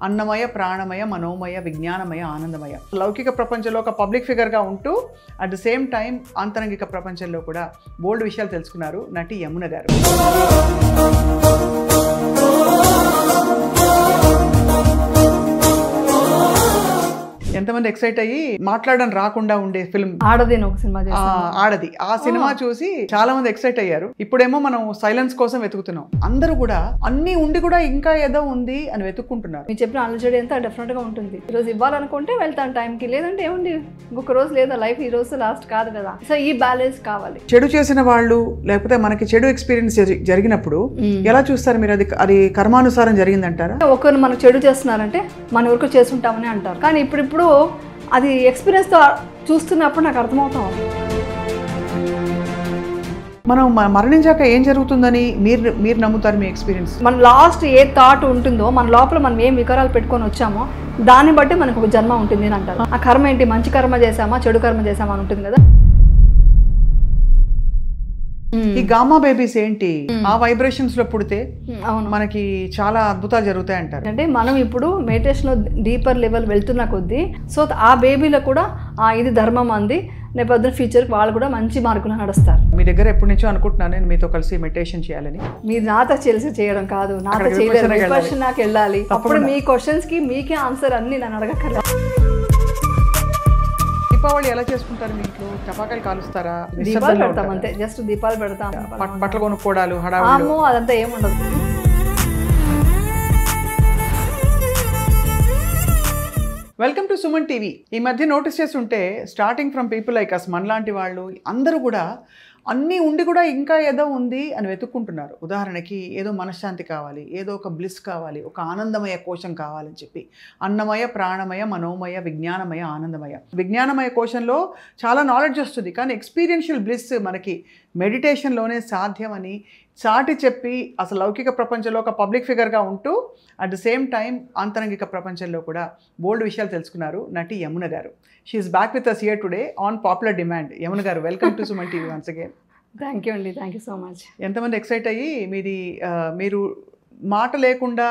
అన్నమయ, ప్రాణమయ, మనోమయ, విజ్ఞానమయ, ఆనందమయ. లౌకిక ప్రపంచంలో ఒక పబ్లిక్ ఫిగర్గా ఉంటూ అట్ ద సేమ్ టైం ఆంతరంగిక ప్రపంచంలో కూడా బోల్డ్ విషయాలు తెలుసుకున్నారు నటి యమున గారు. ఎంతమంది ఎక్సైట్ అయ్యి మాట్లాడడం రాకుండా ఉండే ఫిల్మ్ ఆడది ఒక సినిమా ఆడది. ఆ సినిమా చూసి చాలా మంది ఎక్సైట్ అయ్యారు. ఇప్పుడేమో మనం సైలెన్స్ కోసం వెతుకుతున్నాం. అందరూ కూడా అన్ని ఉండి కూడా ఇంకా ఏదో ఉంది అని వెతుక్కుంటున్నారు. మీరు చెప్పిన అలజడి ఎంత డెఫినెట్ గా ఉంటుంది. ఈ రోజు ఇవ్వాలనుకుంటే వెళ్తాను టైంకి, లేదంటే ఏముంది ఇంకొక రోజు లేదా, లైఫ్ ఈ రోజు లాస్ట్ కాదు కదా. సో ఈ బ్యాలెన్స్ కావాలి. చెడు చేసిన వాళ్ళు లేకపోతే మనకి చెడు ఎక్స్పీరియన్స్ జరిగినప్పుడు ఎలా చూస్తారు మీరు? అది కర్మానుసారం జరిగిందంటారా? ఒకరు మనకు చెడు చేస్తున్నారంటే మనం ఎవరికో చేసుకుంటామని అంటారు. కానీ ఇప్పుడు అది ఎక్స్పీరియన్స్తో చూస్తున్నప్పుడు నాకు అర్థమవుతాం. మనం మరణించాక ఏం జరుగుతుందని మీరు నమ్ముతారు? మీ ఎక్స్పీరియన్స్ మన లాస్ట్ ఏ థాట్ ఉంటుందో, మన లోపల మనం ఏం వికారాలు పెట్టుకొని వచ్చామో దాన్ని బట్టి మనకు ఒక జన్మ ఉంటుంది అని అంటారు. ఆ కర్మ ఏంటి, మంచి కర్మ చేసామా చెడు కర్మ చేసామా అని ఉంటుంది కదా. ఈ గామా బేబీస్ ఏంటి, ఆ వైబ్రేషన్స్ లో పుడితే అవును మనకి చాలా అద్భుతాలు జరుగుతాయి అంటారు. అంటే మనం ఇప్పుడు మెడిటేషన్ లో డీపర్ లెవెల్ వెళ్తున్న కొద్దీ సో ఆ బేబీలో కూడా ఇది ధర్మం అంది, రేపు ఫ్యూచర్ వాళ్ళు కూడా మంచి మార్కులు నడుస్తారు. మీ దగ్గర ఎప్పటి నుంచో అనుకుంటున్నాను నేను మీతో కలిసి మెడిటేషన్ చేయాలని. మీరు నాతో తెలిసి చేయడం కాదు, నాతో చేయలేదు, విపశ్యనాకి వెళ్ళాలి. అప్పుడు మీ క్వశ్చన్స్ కి మీకే ఆన్సర్ అన్ని నన్ను అడగక్కర్లేదు. దీపావళి ఎలా చేసుకుంటారు? మీ ఇంట్లో టపాకాయలు కాలుస్తారా? దీపాలు పెడతాం అంతే, జస్ట్ దీపాలు పెడతాం. బట్టలు కొనుక్కోవడాలు హడావుడు అదంతా ఏముండదు. Welcome to Suman TV. ఈ మధ్య నోటీస్ చేస్తుంటే starting from people like us, మనలాంటి వాళ్ళు అందరూ కూడా అన్నీ ఉండి కూడా ఇంకా ఏదో ఉంది అని వెతుక్కుంటున్నారు. ఉదాహరణకి ఏదో మనశ్శాంతి కావాలి, ఏదో ఒక బ్లిస్ కావాలి, ఒక ఆనందమయ కోశం కావాలని చెప్పి అన్నమయ, ప్రాణమయ, మనోమయ, విజ్ఞానమయ, ఆనందమయ. విజ్ఞానమయ కోశంలో చాలా నాలెడ్జ్ వస్తుంది, కానీ ఎక్స్పీరియన్షియల్ బ్లిస్ మనకి మెడిటేషన్లోనే సాధ్యమని చాటి చెప్పి అసలు లౌకిక ప్రపంచంలో ఒక పబ్లిక్ ఫిగర్గా ఉంటూ అట్ ద సేమ్ టైం ఆంతరంగిక ప్రపంచంలో కూడా బోల్డ్ విషయాలు తెలుసుకున్నారు నటి Yamuna garu. She is back with us here today on popular demand. Yamuna garu, welcome to Suman TV once again. Thank you అండి, థ్యాంక్ యూ సో మచ్. ఎంతమంది ఎక్సైట్ అయ్యి మీరు మాట లేకుండా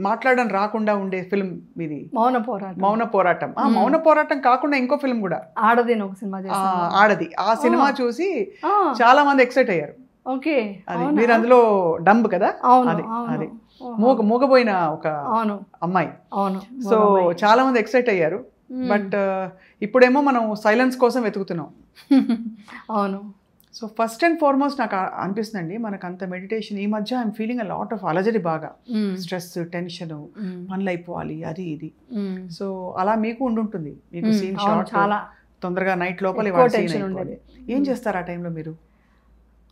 మాట్లాడడం రాకుండా ఉండే ఫిల్మ్ మీది మౌన పోరాటం. మౌన పోరాటం కాకుండా ఇంకో ఫిల్మ్ కూడా ఆడది ఒక సినిమా ఆడది. ఆ సినిమా చూసి చాలా మంది ఎక్సైట్ అయ్యారు. ఓకే, అది మీరు అందులో డంబ్ కదా, అది మూగపోయిన ఒక అమ్మాయి. సో చాలా మంది ఎక్సైట్ అయ్యారు. బట్ ఇప్పుడేమో మనం సైలెన్స్ కోసం వెతుకుతున్నాం. అవును. సో ఫస్ట్ అండ్ ఫార్మోస్ట్ నాకు అనిపిస్తుందండి, మనకు అంత మెడిటేషన్ ఈ మధ్య I'm feeling a lot of అలజడి, బాగా స్ట్రెస్, టెన్షన్, పనులు అయిపోవాలి అది ఇది. సో అలా మీకు ఉండుంటుంది, మీకు సీన్ షార్ట్ చాలా తొందరగా నైట్ లోపల ఏం చేస్తారు ఆ టైంలో మీరు?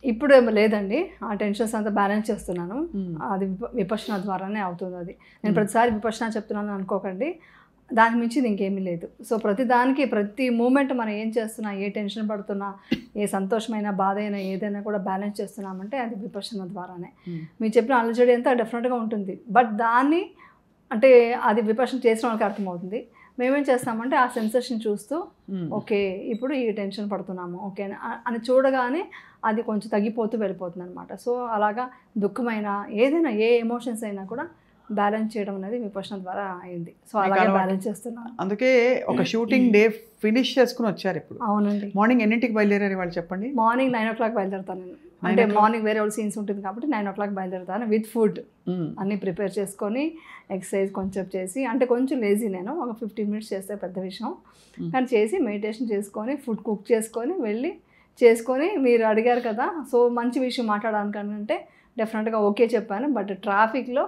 ఇప్పుడు ఏమో లేదండి, ఆ టెన్షన్స్ అంతా బ్యాలెన్స్ చేస్తున్నాను. అది విపశ్యన ద్వారానే అవుతుంది. అది నేను ప్రతిసారి విపశ్యన చెప్తున్నాను అనుకోకండి, దాని మించి ఇంకేమీ లేదు. సో ప్రతి మూమెంట్ మనం ఏం చేస్తున్నా, ఏ టెన్షన్ పడుతున్నా, ఏ సంతోషమైన బాధ అయినా ఏదైనా కూడా బ్యాలెన్స్ చేస్తున్నామంటే అది విపశ్యన ద్వారానే. మీరు చెప్పిన అలజడి అంతా డెఫినెట్గా ఉంటుంది. బట్ దాన్ని అంటే అది విపశ్యన చేసిన వాళ్ళకి అర్థమవుతుంది. మేమేం చేస్తామంటే ఆ సెన్సేషన్ చూస్తూ ఓకే ఇప్పుడు ఈ టెన్షన్ పడుతున్నాము ఓకే అని చూడగానే అది కొంచెం తగ్గిపోతూ వెళ్ళిపోతుంది అనమాట. సో అలాగా దుఃఖమైన ఏదైనా ఏ ఎమోషన్స్ అయినా కూడా బ్యాలెన్స్ చేయడం అనేది విపశ్యన ద్వారా అయింది. సో అలాగే బ్యాలెన్స్ చేస్తున్నాను. అందుకే ఒక షూటింగ్ డే ఫినిష్ చేసుకుని వచ్చారు ఇప్పుడు. అవునండి. మార్నింగ్ ఎన్నింటికి బయలుదేరారు వాళ్ళు చెప్పండి? మార్నింగ్ 9 o'clock బయలుదేరుతాను నేను. అంటే మార్నింగ్ వేరే వాళ్ళు సీన్స్ ఉంటుంది కాబట్టి 9 o'clock బయలుదేరుతాను. విత్ ఫుడ్ అన్నీ ప్రిపేర్ చేసుకొని ఎక్సర్సైజ్ కొంచెం చేసి, అంటే కొంచెం లేజీ నేను, ఒక 15 minutes చేస్తే పెద్ద విషయం, కానీ చేసి మెడిటేషన్ చేసుకొని ఫుడ్ కుక్ చేసుకొని వెళ్ళి చేసుకొని, మీరు అడిగారు కదా సో మంచి విషయం మాట్లాడాలనుకంటే డెఫినెట్గా ఓకే చెప్పాను. బట్ ట్రాఫిక్లో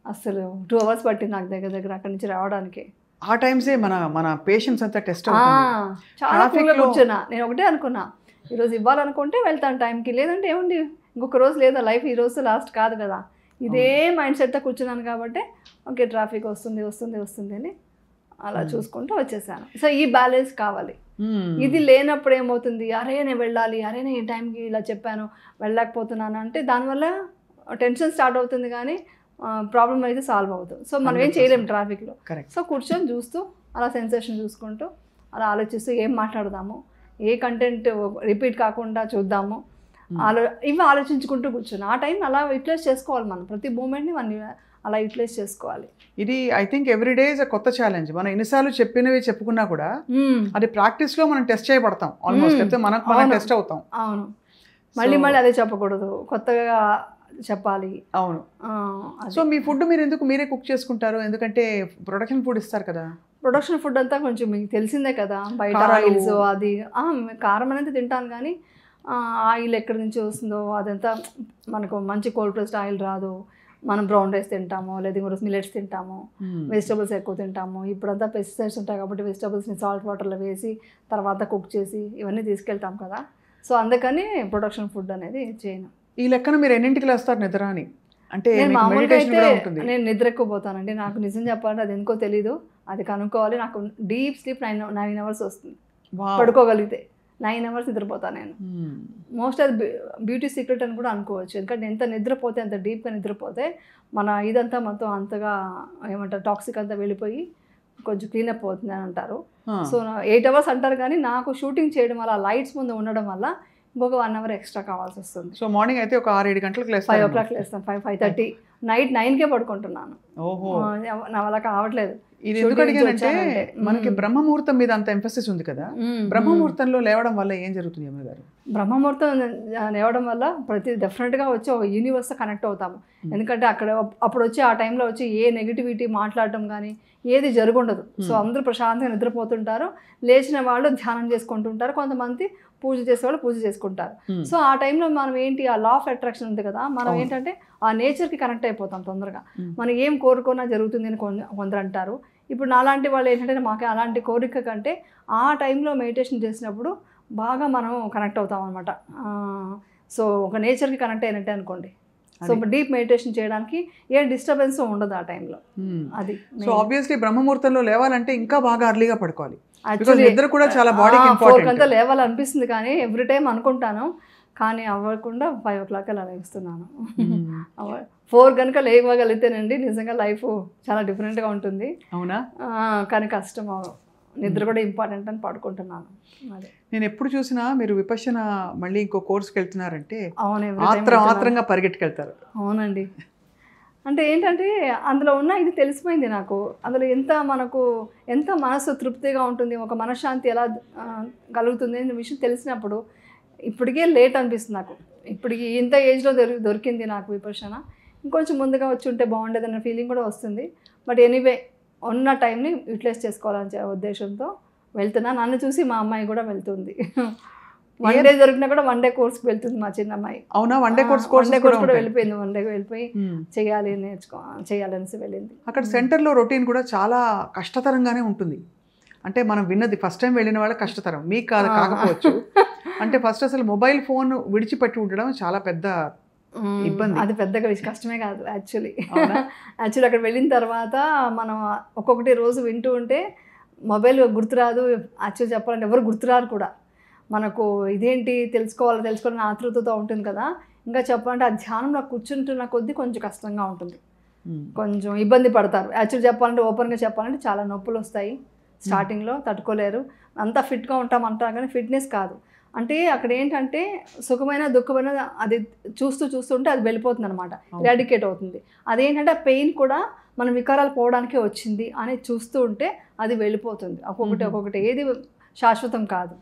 అసలు 2 hours పట్టింది నాకు దగ్గర అక్కడి నుంచి రావడానికి. ఆ టైమ్సే మన పేషెన్స్ అంతా టెస్ట్ అవుతుంది. చాలా కూర్చున్నా. నేను ఒకటే అనుకున్నా, ఈరోజు ఇవ్వాలనుకుంటే వెళ్తాను టైంకి, లేదంటే ఏముంది ఇంకొక రోజు లేదా, లైఫ్ ఈ రోజు లాస్ట్ కాదు కదా. ఇదే మైండ్ సెట్తో కూర్చున్నాను కాబట్టి ఓకే ట్రాఫిక్ వస్తుంది అని అలా చూసుకుంటూ వచ్చేసాను. సో ఈ బ్యాలెన్స్ కావాలి. ఇది లేనప్పుడు ఏమవుతుంది, అరే నేను వెళ్ళాలి, అరే నేను ఈ టైంకి ఇలా చెప్పాను వెళ్ళలేకపోతున్నాను అంటే దానివల్ల టెన్షన్ స్టార్ట్ అవుతుంది, కానీ ప్రాబ్లం అయితే సాల్వ్ అవుతుంది. సో మనం ఏం చేయలేము ట్రాఫిక్లో. సో కూర్చొని చూస్తూ అలా సెన్సేషన్ చూసుకుంటూ అలా ఆలోచిస్తూ ఏం మాట్లాడదాము, ఏ కంటెంట్ రిపీట్ కాకుండా చూద్దాము, ఇవి ఆలోచించుకుంటూ కూర్చొని ఆ టైం అలా యూటిలైజ్ చేసుకోవాలి. మనం ప్రతి మూమెంట్ని మనం అలా యూటిలైజ్ చేసుకోవాలి. ఇది I think everyday is a కొత్త ఛాలెంజ్. మనం ఎన్నిసార్లు చెప్పినవి చెప్పుకున్నా కూడా అది ప్రాక్టీస్లో మనం టెస్ట్ చేయబడతాం ఆల్మోస్ట్. అయితే మనం టెస్ట్ అవుతాం. అవును, మళ్ళీ అదే చెప్పకూడదు, కొత్తగా చెప్పాలి. అవును. సో మీ ఫుడ్ మీరు ఎందుకు మీరే కుక్ చేసుకుంటారు? ఎందుకంటే ప్రొడక్షన్ ఫుడ్ ఇస్తారు కదా. ప్రొడక్షన్ ఫుడ్ అంతా కొంచెం మీకు తెలిసిందే కదా, బయట ఆయిల్స్ అది కారం అనేది తింటాను కానీ ఆయిల్ ఎక్కడి నుంచి వస్తుందో అదంతా మనకు మంచి కోల్డ్ ప్రెస్డ్ ఆయిల్ రాదు. మనం బ్రౌన్ రైస్ తింటాము, లేదా ఇంకోటి మిల్లెట్స్ తింటాము, వెజిటబుల్స్ ఎక్కువ తింటాము. ఇప్పుడంతా పెస్టిసైడ్స్ ఉంటాయి కాబట్టి వెజిటబుల్స్ని సాల్ట్ వాటర్లో వేసి తర్వాత కుక్ చేసి ఇవన్నీ తీసుకెళ్తాం కదా. సో అందుకని ప్రొడక్షన్ ఫుడ్ అనేది చేయను. ఈ లెక్కన మీరు ఎన్నింటికి లేస్తారు నిద్ర అని? అంటే నేను మామూలుగా అయితే నేను నిద్ర ఎక్కువ పోతానండి. నాకు నిజం చెప్పాలంటే అది ఎందుకో తెలీదు, అది కనుక్కోవాలి. నాకు డీప్ స్లీప్ 9 అవర్స్ వస్తుంది. పడుకోగలిగితే 9 అవర్స్ నిద్రపోతాను నేను. మోస్ట్ అది బ్యూటీ సీక్రెట్ అని కూడా అనుకోవచ్చు. ఎందుకంటే ఎంత నిద్రపోతే, ఎంత డీప్గా నిద్రపోతే మన ఇదంతా మొత్తం అంతగా ఏమంటారు టాక్సిక్ అంతా వెళ్ళిపోయి కొంచెం క్లీనప్ అవుతుంది అని అంటారు. సో 8 అవర్స్ అంటారు కానీ నాకు షూటింగ్ చేయడం వల్ల లైట్స్ ముందు ఉండడం వల్ల ఇంకొక 1 అవర్ ఎక్స్ట్రా కావాల్సి వస్తుంది. సో మార్నింగ్ అయితే ఒక 6-7 గంటలకు లేస్తాను. 5 o'clock లేస్తాను, 5:30. నైట్ 9కే పడుకుంటున్నాను. ఓహో, నా వల్ల కావట్లేదు. ఇది ఎందుకు అడిగానంటే మనకి బ్రహ్మముహూర్తం మీద అంత ఎంఫసిస్ ఉంది కదా. బ్రహ్మముహూర్తంలో లేవడం వల్ల ఏం జరుగుతుంది అమ్మ గారు? బ్రహ్మముహూర్తం లేవడం వల్ల డెఫినెట్గా వచ్చి ఒక యూనివర్స్తో కనెక్ట్ అవుతాము. ఎందుకంటే అప్పుడు వచ్చి ఆ టైంలో వచ్చి ఏ నెగిటివిటీ మాట్లాడటం కానీ ఏది జరుగుండదు. సో అందరూ ప్రశాంతంగా నిద్రపోతుంటారు, లేచిన వాళ్ళు ధ్యానం చేసుకుంటుంటారు, కొంతమంది పూజ చేసేవాళ్ళు పూజ చేసుకుంటారు. సో ఆ టైంలో మనం ఏంటి, ఆ లా ఆఫ్ అట్రాక్షన్ ఉంది కదా, మనం ఏంటంటే ఆ నేచర్కి కనెక్ట్ అయిపోతాం తొందరగా. మనం ఏం కోరుకున్నా జరుగుతుంది అని కొందరు అంటారు. ఇప్పుడు నాలాంటి వాళ్ళు ఏంటంటే మాకు అలాంటి కోరిక కంటే ఆ టైంలో మెడిటేషన్ చేసినప్పుడు బాగా మనం కనెక్ట్ అవుతాం అనమాట. సో ఒక నేచర్కి కనెక్ట్ అయినట్టే అనుకోండి. సో డీప్ మెడిటేషన్ చేయడానికి ఏ డిస్టర్బెన్స్ ఉండదు ఆ టైంలో. అది సో ఆబ్వియస్లీ బ్రహ్మముహూర్తంలో లేవాలంటే ఇంకా బాగా అర్లీగా పడుకోవాలి. నిద్ర కూడా చాలా బాడీకి ఇంపార్టెంట్. 4 గంటలు లేవాలనిపిస్తుంది కానీ ఎవ్రీ టైం అనుకుంటాను, కానీ అవ్వకుండా 5 o'clock అలా లేస్తున్నాను. 4 కనుక లేవగలిగితేనండి నిజంగా లైఫ్ చాలా డిఫరెంట్గా ఉంటుంది. అవునా? కానీ కష్టం, నిద్ర కూడా ఇంపార్టెంట్ అని పడుకుంటున్నాను. అదే నేను ఎప్పుడు చూసినా మీరు విపశ్యన మళ్ళీ ఇంకో కోర్స్కి వెళ్తున్నారంటే అవును, ఆత్రంగా పరిగెట్టుకెళ్తారు. అవునండి. అంటే ఏంటంటే అందులో ఉన్న ఇది తెలిసిపోయింది నాకు. అందులో ఎంత మనసు తృప్తిగా ఉంటుంది, ఒక మనశ్శాంతి ఎలా కలుగుతుంది అనే విషయం తెలిసినప్పుడు ఇప్పటికే లేట్ అనిపిస్తుంది నాకు. ఇప్పటికి ఇంత ఏజ్లో దొరికింది నాకు విపశ్యన. ఇంకొంచెం ముందుగా వచ్చి ఉంటే బాగుండేదన్న ఫీలింగ్ కూడా వస్తుంది. బట్ ఎనీవే ఉన్న టైంని యూటిలైజ్ చేసుకోవాలనే ఉద్దేశంతో వెళ్తున్నా. నన్ను చూసి మా అమ్మాయి కూడా వెళ్తుంది. 1 డే దొరికినా కూడా 1 డే కోర్స్కి వెళ్తుంది మా చిన్న అమ్మాయి. అవునా? 1 డే కోర్స్ కూడా వెళ్ళిపోయింది. 1 డే వెళ్ళిపోయి చేయాలనేసి వెళ్ళింది. అక్కడ సెంటర్లో రొటీన్ కూడా చాలా కష్టతరంగానే ఉంటుంది. అంటే మనం విన్నది ఫస్ట్ టైం వెళ్ళిన వాళ్ళకి కష్టతరం, మీకు కాకపోవచ్చు. అంటే ఫస్ట్ అసలు మొబైల్ ఫోన్ విడిచిపెట్టి ఉండడం చాలా పెద్ద ఇబ్బంది. అది పెద్దగా కష్టమే కాదు యాక్చువల్లీ. అక్కడ వెళ్ళిన తర్వాత మనం ఒక్కొక్కటి రోజు వింటూ ఉంటే మొబైల్ గుర్తురాదు. యాక్చువల్లీ చెప్పాలంటే ఎవరు గుర్తురారు కూడా. మనకు ఇదేంటి తెలుసుకోవాలని ఆతృతతో ఉంటుంది కదా. ఇంకా చెప్పాలంటే ఆ ధ్యానంలో కూర్చుంటున్న కొద్దీ కొంచెం కష్టంగా ఉంటుంది, కొంచెం ఇబ్బంది పడతారు. యాక్చువల్లీ చెప్పాలంటే ఓపెన్గా చెప్పాలంటే చాలా నొప్పులు వస్తాయి స్టార్టింగ్లో, తట్టుకోలేరు. అంతా ఫిట్గా ఉంటాం అంటారు కానీ ఫిట్నెస్ కాదు. అంటే అక్కడ ఏంటంటే సుఖమైన దుఃఖమైన అది చూస్తుంటే అది వెళ్ళిపోతుంది అనమాట, ఎరాడికేట్ అవుతుంది. అదేంటంటే ఆ పెయిన్ కూడా మన వికారాలు పోవడానికే వచ్చింది అని చూస్తూ ఉంటే అది వెళ్ళిపోతుంది. ఒక్కొక్కటి ఏది శాశ్వతం కాదు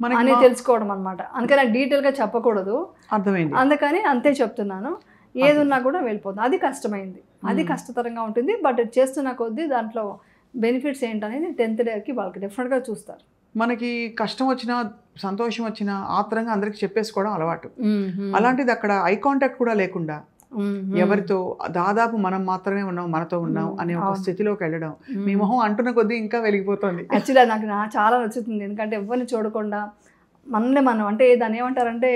అని తెలుసుకోవడం అనమాట. అందుకని డీటెయిల్గా చెప్పకూడదు, అర్థమైంది. అందుకని అంతే చెప్తున్నాను. ఏది ఉన్నా కూడా వెళ్ళిపోతుంది. అది కష్టమైంది, అది కష్టతరంగా ఉంటుంది. బట్ చేస్తున్న కొద్దీ దాంట్లో బెనిఫిట్స్ ఏంటనేది 10th డేకి వాళ్ళకి డెఫినెట్గా చూస్తారు. మనకి కష్టం వచ్చినా సంతోషం వచ్చినా ఆత్రంగా అందరికి చెప్పేసుకోవడం అలవాటు. అలాంటిది అక్కడ ఐ కాంటాక్ట్ కూడా లేకుండా ఎవరితో దాదాపు మనం మాత్రమే ఉన్నాం, మనతో ఉన్నాం అనే ఒక స్థితిలోకి వెళ్ళడం, మీ మొహం అంటున్న కొద్దీ ఇంకా వెలిగిపోతుంది. యాక్చువల్లీ నాకు చాలా నచ్చుతుంది. ఎందుకంటే ఎవరిని చూడకుండా మనం అంటే దాన్ని ఏమంటారంటే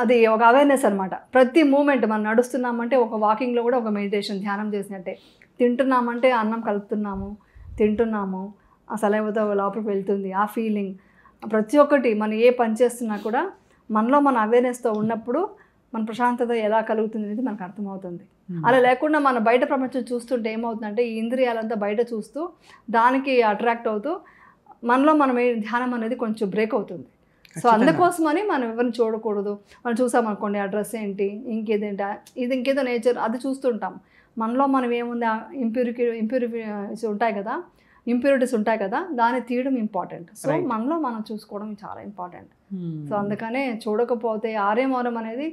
అది ఒక అవేర్నెస్ అనమాట. ప్రతి మూమెంట్ మనం నడుస్తున్నామంటే ఒక వాకింగ్లో కూడా ఒక మెడిటేషన్, ధ్యానం చేసినట్టే. తింటున్నామంటే అన్నం కలుపుతున్నాము, తింటున్నాము, ఆ సలైవతో లోపలికి వెళ్తుంది, ఆ ఫీలింగ్. ప్రతి ఒక్కటి మనం ఏ పని చేస్తున్నా కూడా మనలో మన అవేర్నెస్తో ఉన్నప్పుడు మన ప్రశాంతత ఎలా కలుగుతుంది అనేది మనకు అర్థమవుతుంది. అలా లేకుండా మన బయట ప్రపంచం చూస్తుంటే ఏమవుతుందంటే ఈ ఇంద్రియాలంతా బయట చూస్తూ దానికి అట్రాక్ట్ అవుతూ మనలో మనం ధ్యానం అనేది కొంచెం బ్రేక్ అవుతుంది. సో అందుకోసమని మనం ఎవరిని చూడకూడదు. మనం చూసామనుకోండి ఆ డ్రెస్ ఏంటి, ఇంకేదేంటి, ఇది ఇంకేదో నేచర్ అది చూస్తుంటాం. మనలో మనం ఏముంది ఇంప్యూరిటీస్ ఉంటాయి కదా, దాన్ని తీయడం ఇంపార్టెంట్. సో మనలో మనం చూసుకోవడం చాలా ఇంపార్టెంట్. సో అందుకనే చూడకపోతే ఆర్యమౌనం అనేది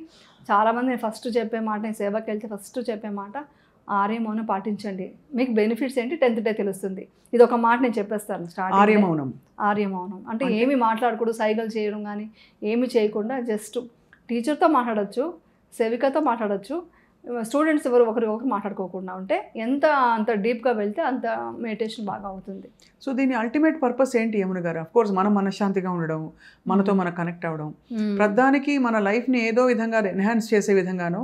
చాలామంది నేను ఫస్ట్ చెప్పే మాట, నేను సేవకి వెళ్తే ఫస్ట్ చెప్పే మాట ఆర్యమౌనం పాటించండి. మీకు బెనిఫిట్స్ ఏంటి 10th డే తెలుస్తుంది. ఇది ఒక మాట నేను చెప్పేస్తాను స్టార్టింగ్. ఆర్యమౌనం అంటే ఏమి మాట్లాడకూడదు, సైగలు చేయడం కానీ ఏమి చేయకుండా జస్ట్ టీచర్తో మాట్లాడచ్చు, సేవికతో మాట్లాడచ్చు, స్టూడెంట్స్ ఒకరు మాట్లాడుకోకుండా ఉంటే అంత డీప్గా వెళ్తే అంత మెడిటేషన్ బాగా అవుతుంది. సో దీని అల్టిమేట్ పర్పస్ ఏంటి యమున గారు? అఫ్ కోర్స్ మనం మనశ్శాంతిగా ఉండడం, మనతో మనం కనెక్ట్ అవ్వడం, ప్రధానికి మన లైఫ్ని ఏదో విధంగా ఎన్హాన్స్ చేసే విధంగానో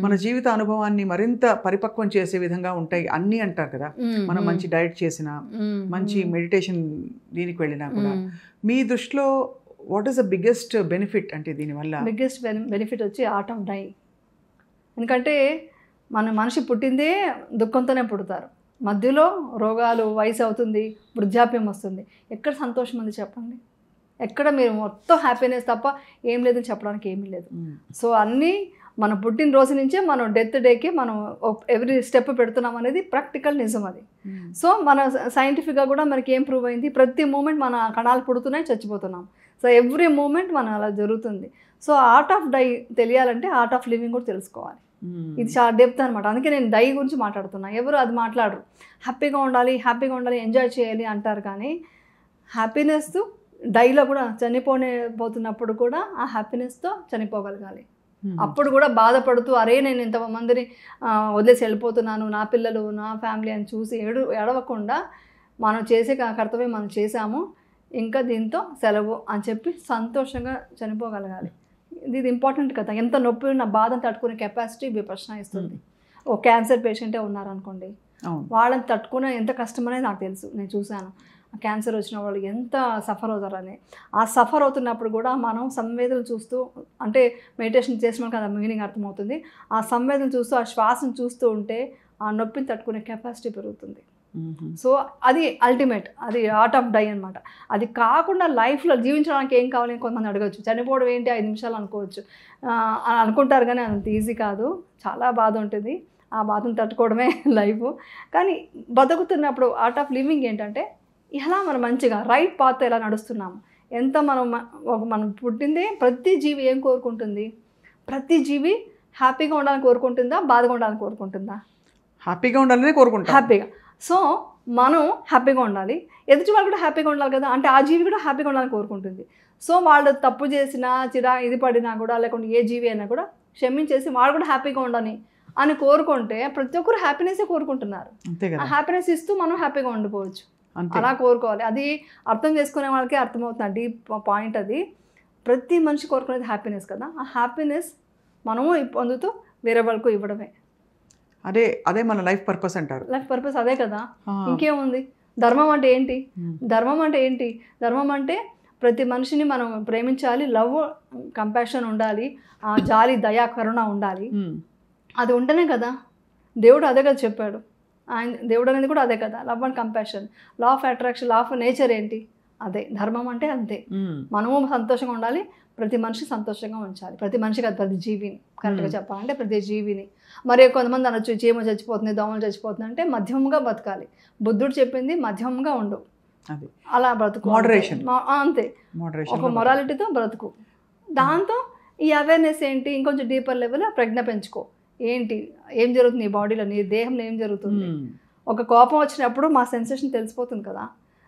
మన జీవిత అనుభవాన్ని మరింత పరిపక్వం చేసే విధంగా ఉంటాయి అన్నీ అంటారు కదా. మనం మంచి డైట్ చేసినా, మంచి మెడిటేషన్ దీనికి వెళ్ళినా కూడా మీ దృష్టిలో what is the biggest benefit? అంటే దీనివల్ల బిగ్గెస్ట్ బెనిఫిట్ వచ్చి ఆర్ట్ ఆఫ్ డై. ఎందుకంటే మనిషి పుట్టిందే దుఃఖంతోనే పుడతారు. మధ్యలో రోగాలు, వయసు అవుతుంది, వృద్ధాప్యం వస్తుంది. ఎక్కడ సంతోషం ఉంది చెప్పండి? ఎక్కడ మీరు మొత్తం హ్యాపీనెస్ తప్ప ఏం లేదని చెప్పడానికి ఏమీ లేదు. సో అన్నీ మన పుట్టినరోజు నుంచే మనం డెత్ డేకి మనం ఎవ్రీ స్టెప్ పెడుతున్నాం అనేది ప్రాక్టికల్ నిజం అది. సో మన సైంటిఫిక్గా కూడా మనకి ఏం ప్రూవ్ అయింది, ప్రతి మూమెంట్ మన కణాలు పుడుతున్నాయి, చచ్చిపోతున్నాం. సో ఎవ్రీ మూమెంట్ మన అలా జరుగుతుంది. సో ఆర్ట్ ఆఫ్ డై తెలియాలంటే ఆర్ట్ ఆఫ్ లివింగ్ కూడా తెలుసుకోవాలి. ఇది చాలా డెప్త్ అనమాట. అందుకే నేను డై గురించి మాట్లాడుతున్నా. ఎవరు అది మాట్లాడరు. హ్యాపీగా ఉండాలి, ఎంజాయ్ చేయాలి అంటారు. కానీ హ్యాపీనెస్ డైలో కూడా చనిపోతున్నప్పుడు కూడా ఆ హ్యాపీనెస్తో చనిపోగలగాలి. అప్పుడు కూడా బాధపడుతూ అరే నేను ఇంతమందిని వదిలేసి వెళ్ళిపోతున్నాను, నా పిల్లలు, నా ఫ్యామిలీ అని చూసి ఏడవకుండా మనం చేసే కర్తవ్యం మనం చేసాము, ఇంకా దీంతో సెలవు అని చెప్పి సంతోషంగా చనిపోగలగాలి. ఇది ఇంపార్టెంట్ కదా. ఎంత నొప్పి ఉన్న బాధను తట్టుకునే కెపాసిటీ విపశ్యన ఇస్తుంది. ఓ క్యాన్సర్ పేషెంటే ఉన్నారనుకోండి, వాళ్ళని తట్టుకునే ఎంత కష్టం అనేది నాకు తెలుసు, నేను చూశాను. క్యాన్సర్ వచ్చిన వాళ్ళు ఎంత సఫర్ అవుతారని. ఆ సఫర్ అవుతున్నప్పుడు కూడా మనం సంవేదనలు చూస్తూ, అంటే మెడిటేషన్ చేసిన వాళ్ళకి అది మీనింగ్ అర్థమవుతుంది. ఆ సంవేదనలు చూస్తూ, ఆ శ్వాసను చూస్తూ ఉంటే ఆ నొప్పిని తట్టుకునే కెపాసిటీ పెరుగుతుంది. సో అది అల్టిమేట్, అది ఆర్ట్ ఆఫ్ డై అనమాట. అది కాకుండా లైఫ్లో జీవించడానికి ఏం కావాలని కొంతమంది అడగచ్చు. చనిపోవడం ఏంటి 5 నిమిషాలు అనుకోవచ్చు, అనుకుంటారు. కానీ అంత ఈజీ కాదు, చాలా బాధ ఉంటుంది. ఆ బాధను తట్టుకోవడమే లైఫ్. కానీ బతుకుతున్నప్పుడు ఆర్ట్ ఆఫ్ లివింగ్ ఏంటంటే ఎలా మనం మంచిగా రైట్ పాత్ ఎలా నడుస్తున్నాము, ఎంత మనం పుట్టిందే. ప్రతి జీవి ఏం కోరుకుంటుంది? ప్రతి జీవి హ్యాపీగా ఉండాలని కోరుకుంటుందా, బాధగా ఉండాలని కోరుకుంటుందా? హ్యాపీగా ఉండాలని కోరుకుంటా. హ్యాపీగా. సో మనం హ్యాపీగా ఉండాలి, ఎదుటి వాళ్ళు కూడా హ్యాపీగా ఉండాలి కదా. అంటే ఆ జీవి కూడా హ్యాపీగా ఉండాలని కోరుకుంటుంది. సో వాళ్ళు తప్పు చేసినా, ఇది పడినా కూడా, లేకుంటే ఏ జీవి అయినా కూడా క్షమించేసి వాళ్ళు కూడా హ్యాపీగా ఉండాలి అని కోరుకుంటే ప్రతి ఒక్కరు హ్యాపీనెస్ కోరుకుంటున్నారు. ఆ హ్యాపీనెస్ ఇస్తూ మనం హ్యాపీగా ఉండిపోవచ్చు. అలా కోరుకోవాలి. అది అర్థం చేసుకునే వాళ్ళకే అర్థమవుతుంది డీప్ పాయింట్. అది ప్రతి మనిషి కోరుకునేది హ్యాపీనెస్ కదా. ఆ హ్యాపీనెస్ మనము పొందుతూ వేరే వాళ్ళకు ఇవ్వడమే. అదే మన లైఫ్ పర్పస్ అంటారు. లైఫ్ పర్పస్ అదే కదా, ఇంకేముంది? ధర్మం అంటే ఏంటి? ధర్మం అంటే ప్రతి మనిషిని మనం ప్రేమించాలి, లవ్, కంపాషన్ ఉండాలి, జాలి, దయా, కరుణ ఉండాలి. అది ఉంటేనే కదా దేవుడు అదే కదా చెప్పాడు. దేవుడు అనేది కూడా అదే కదా, love and compassion. Law of attraction, law of nature ఏంటి? అదే ధర్మం అంటే అంతే. మనము సంతోషంగా ఉండాలి, ప్రతి మనిషి సంతోషంగా ఉంచాలి. ప్రతి మనిషి కాదు, ప్రతి జీవిని. కరెక్ట్గా చెప్పాలంటే ప్రతి జీవిని. మరి కొంతమంది అనొచ్చు చీమ చచ్చిపోతుంది, దోమలు చచ్చిపోతుంది అంటే మధ్యమంగా బతకాలి. బుద్ధుడు చెప్పింది మధ్యమంగా ఉండు, అలా బ్రతుకు, మోడరేషన్ అంతే. ఒక మొరాలిటీతో బ్రతుకు. దాంతో ఈ అవేర్నెస్ ఏంటి, ఇంకొంచెం డీపర్ లెవెల్ ప్రజ్ఞ పెంచుకో. ఏంటి, ఏం జరుగుతుంది నీ బాడీలో, నీ దేహంలో ఏం జరుగుతుంది. ఒక కోపం వచ్చినప్పుడు మా సెన్సేషన్ తెలిసిపోతుంది కదా.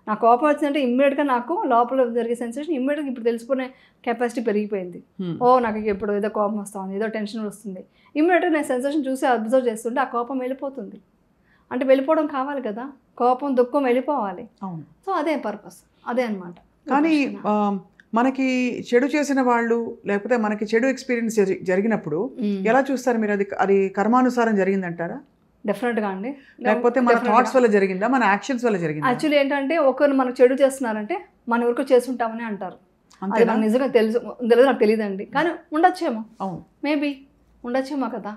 నా కోపం వచ్చిందంటే ఇమ్మీడియట్గా నాకు లోపల జరిగే సెన్సేషన్ ఇమ్మీడియట్గా ఇప్పుడు తెలుసుకునే కెపాసిటీ పెరిగిపోయింది. నాకు ఇప్పుడు ఏదో కోపం వస్తుంది, ఏదో టెన్షన్ వస్తుంది, ఇమ్మీడియట్గా నేను సెన్సేషన్ చూసి అబ్జర్వ్ చేస్తుంటే ఆ కోపం వెళ్ళిపోతుంది. అంటే వెళ్ళిపోవడం కావాలి కదా, కోపం దుఃఖం వెళ్ళిపోవాలి. సో అదే పర్పస్, అదే అనమాట. కానీ మనకి చెడు చేసిన వాళ్ళు, లేకపోతే మనకి చెడు ఎక్స్పీరియన్స్ జరిగినప్పుడు ఎలా చూస్తారు మీరు? అది కర్మానుసారం జరిగిందంటారా? డెఫినెట్గా అండి. లేకపోతే మన థాట్స్ వల్ల జరిగిందా, మన యాక్షన్స్ వల్ల జరిగిందా? యాక్చువల్లీ ఏంటంటే ఒకరు మనకు చెడు చేస్తున్నారంటే మన వరకు చేస్తుంటామని అంటారు. అది నాకు నిజంగా తెలియదు, నాకు తెలియదండి. కానీ ఉండొచ్చేమో, మేబీ ఉండొచ్చేమో కదా,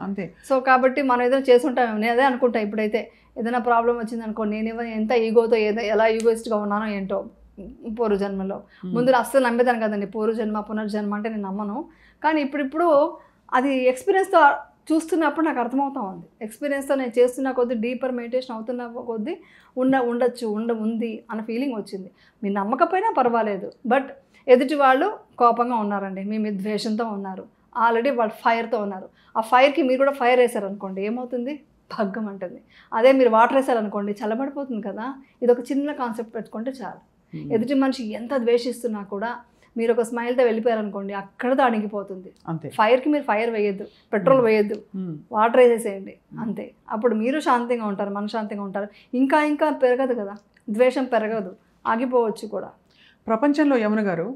అంతే. సో కాబట్టి మనం ఏదైనా చేస్తుంటామేమో, నేను అదే అనుకుంటా. ఇప్పుడైతే ఏదైనా ప్రాబ్లం వచ్చింది అనుకో, నేను ఎంత ఈగోతో ఎలా ఈగోయిస్ట్గా ఉన్నానో ఏంటో, పూర్వజన్మలో. ముందు అస్సలు నమ్మేదాన్ని కదండి, పూర్వజన్మ పునర్జన్మ అంటే నేను నమ్మను. కానీ ఇప్పుడు అది ఎక్స్పీరియన్స్తో చూస్తున్నప్పుడు నాకు అర్థమవుతా ఉంది. ఎక్స్పీరియన్స్తో నేను చేస్తున్న కొద్దీ, డీపర్ మెడిటేషన్ అవుతున్న కొద్దీ ఉండొచ్చు ఉంది అన్న ఫీలింగ్ వచ్చింది. మీరు నమ్మకపోయినా పర్వాలేదు, బట్ ఎదుటి వాళ్ళు కోపంగా ఉన్నారండి, మీ మీద ద్వేషంతో ఉన్నారు, ఆల్రెడీ వాళ్ళు ఫైర్తో ఉన్నారు. ఆ ఫైర్కి మీరు కూడా ఫైర్ వేసారనుకోండి, ఏమవుతుంది? భగ్గం అంటుంది. అదే మీరు వాటర్ వేసారనుకోండి, చల్లబడిపోతుంది కదా. ఇది ఒక చిన్న కాన్సెప్ట్ పెట్టుకుంటే చాలు. ఎదుటి మనిషి ఎంత ద్వేషిస్తున్నా కూడా మీరు ఒక స్మైల్తో వెళ్ళిపోయారనుకోండి, అక్కడతో అణిగిపోతుంది. అంతే. ఫైర్కి మీరు ఫైర్ వేయద్దు, పెట్రోల్ వేయద్దు, వాటర్ వేసేసేయండి అంతే. అప్పుడు మీరు శాంతంగా ఉంటారు, మనశ్శాంతంగా ఉంటారు. ఇంకా ఇంకా పెరగదు కదా, ద్వేషం పెరగదు, ఆగిపోవచ్చు కూడా. ప్రపంచంలో యమున గారు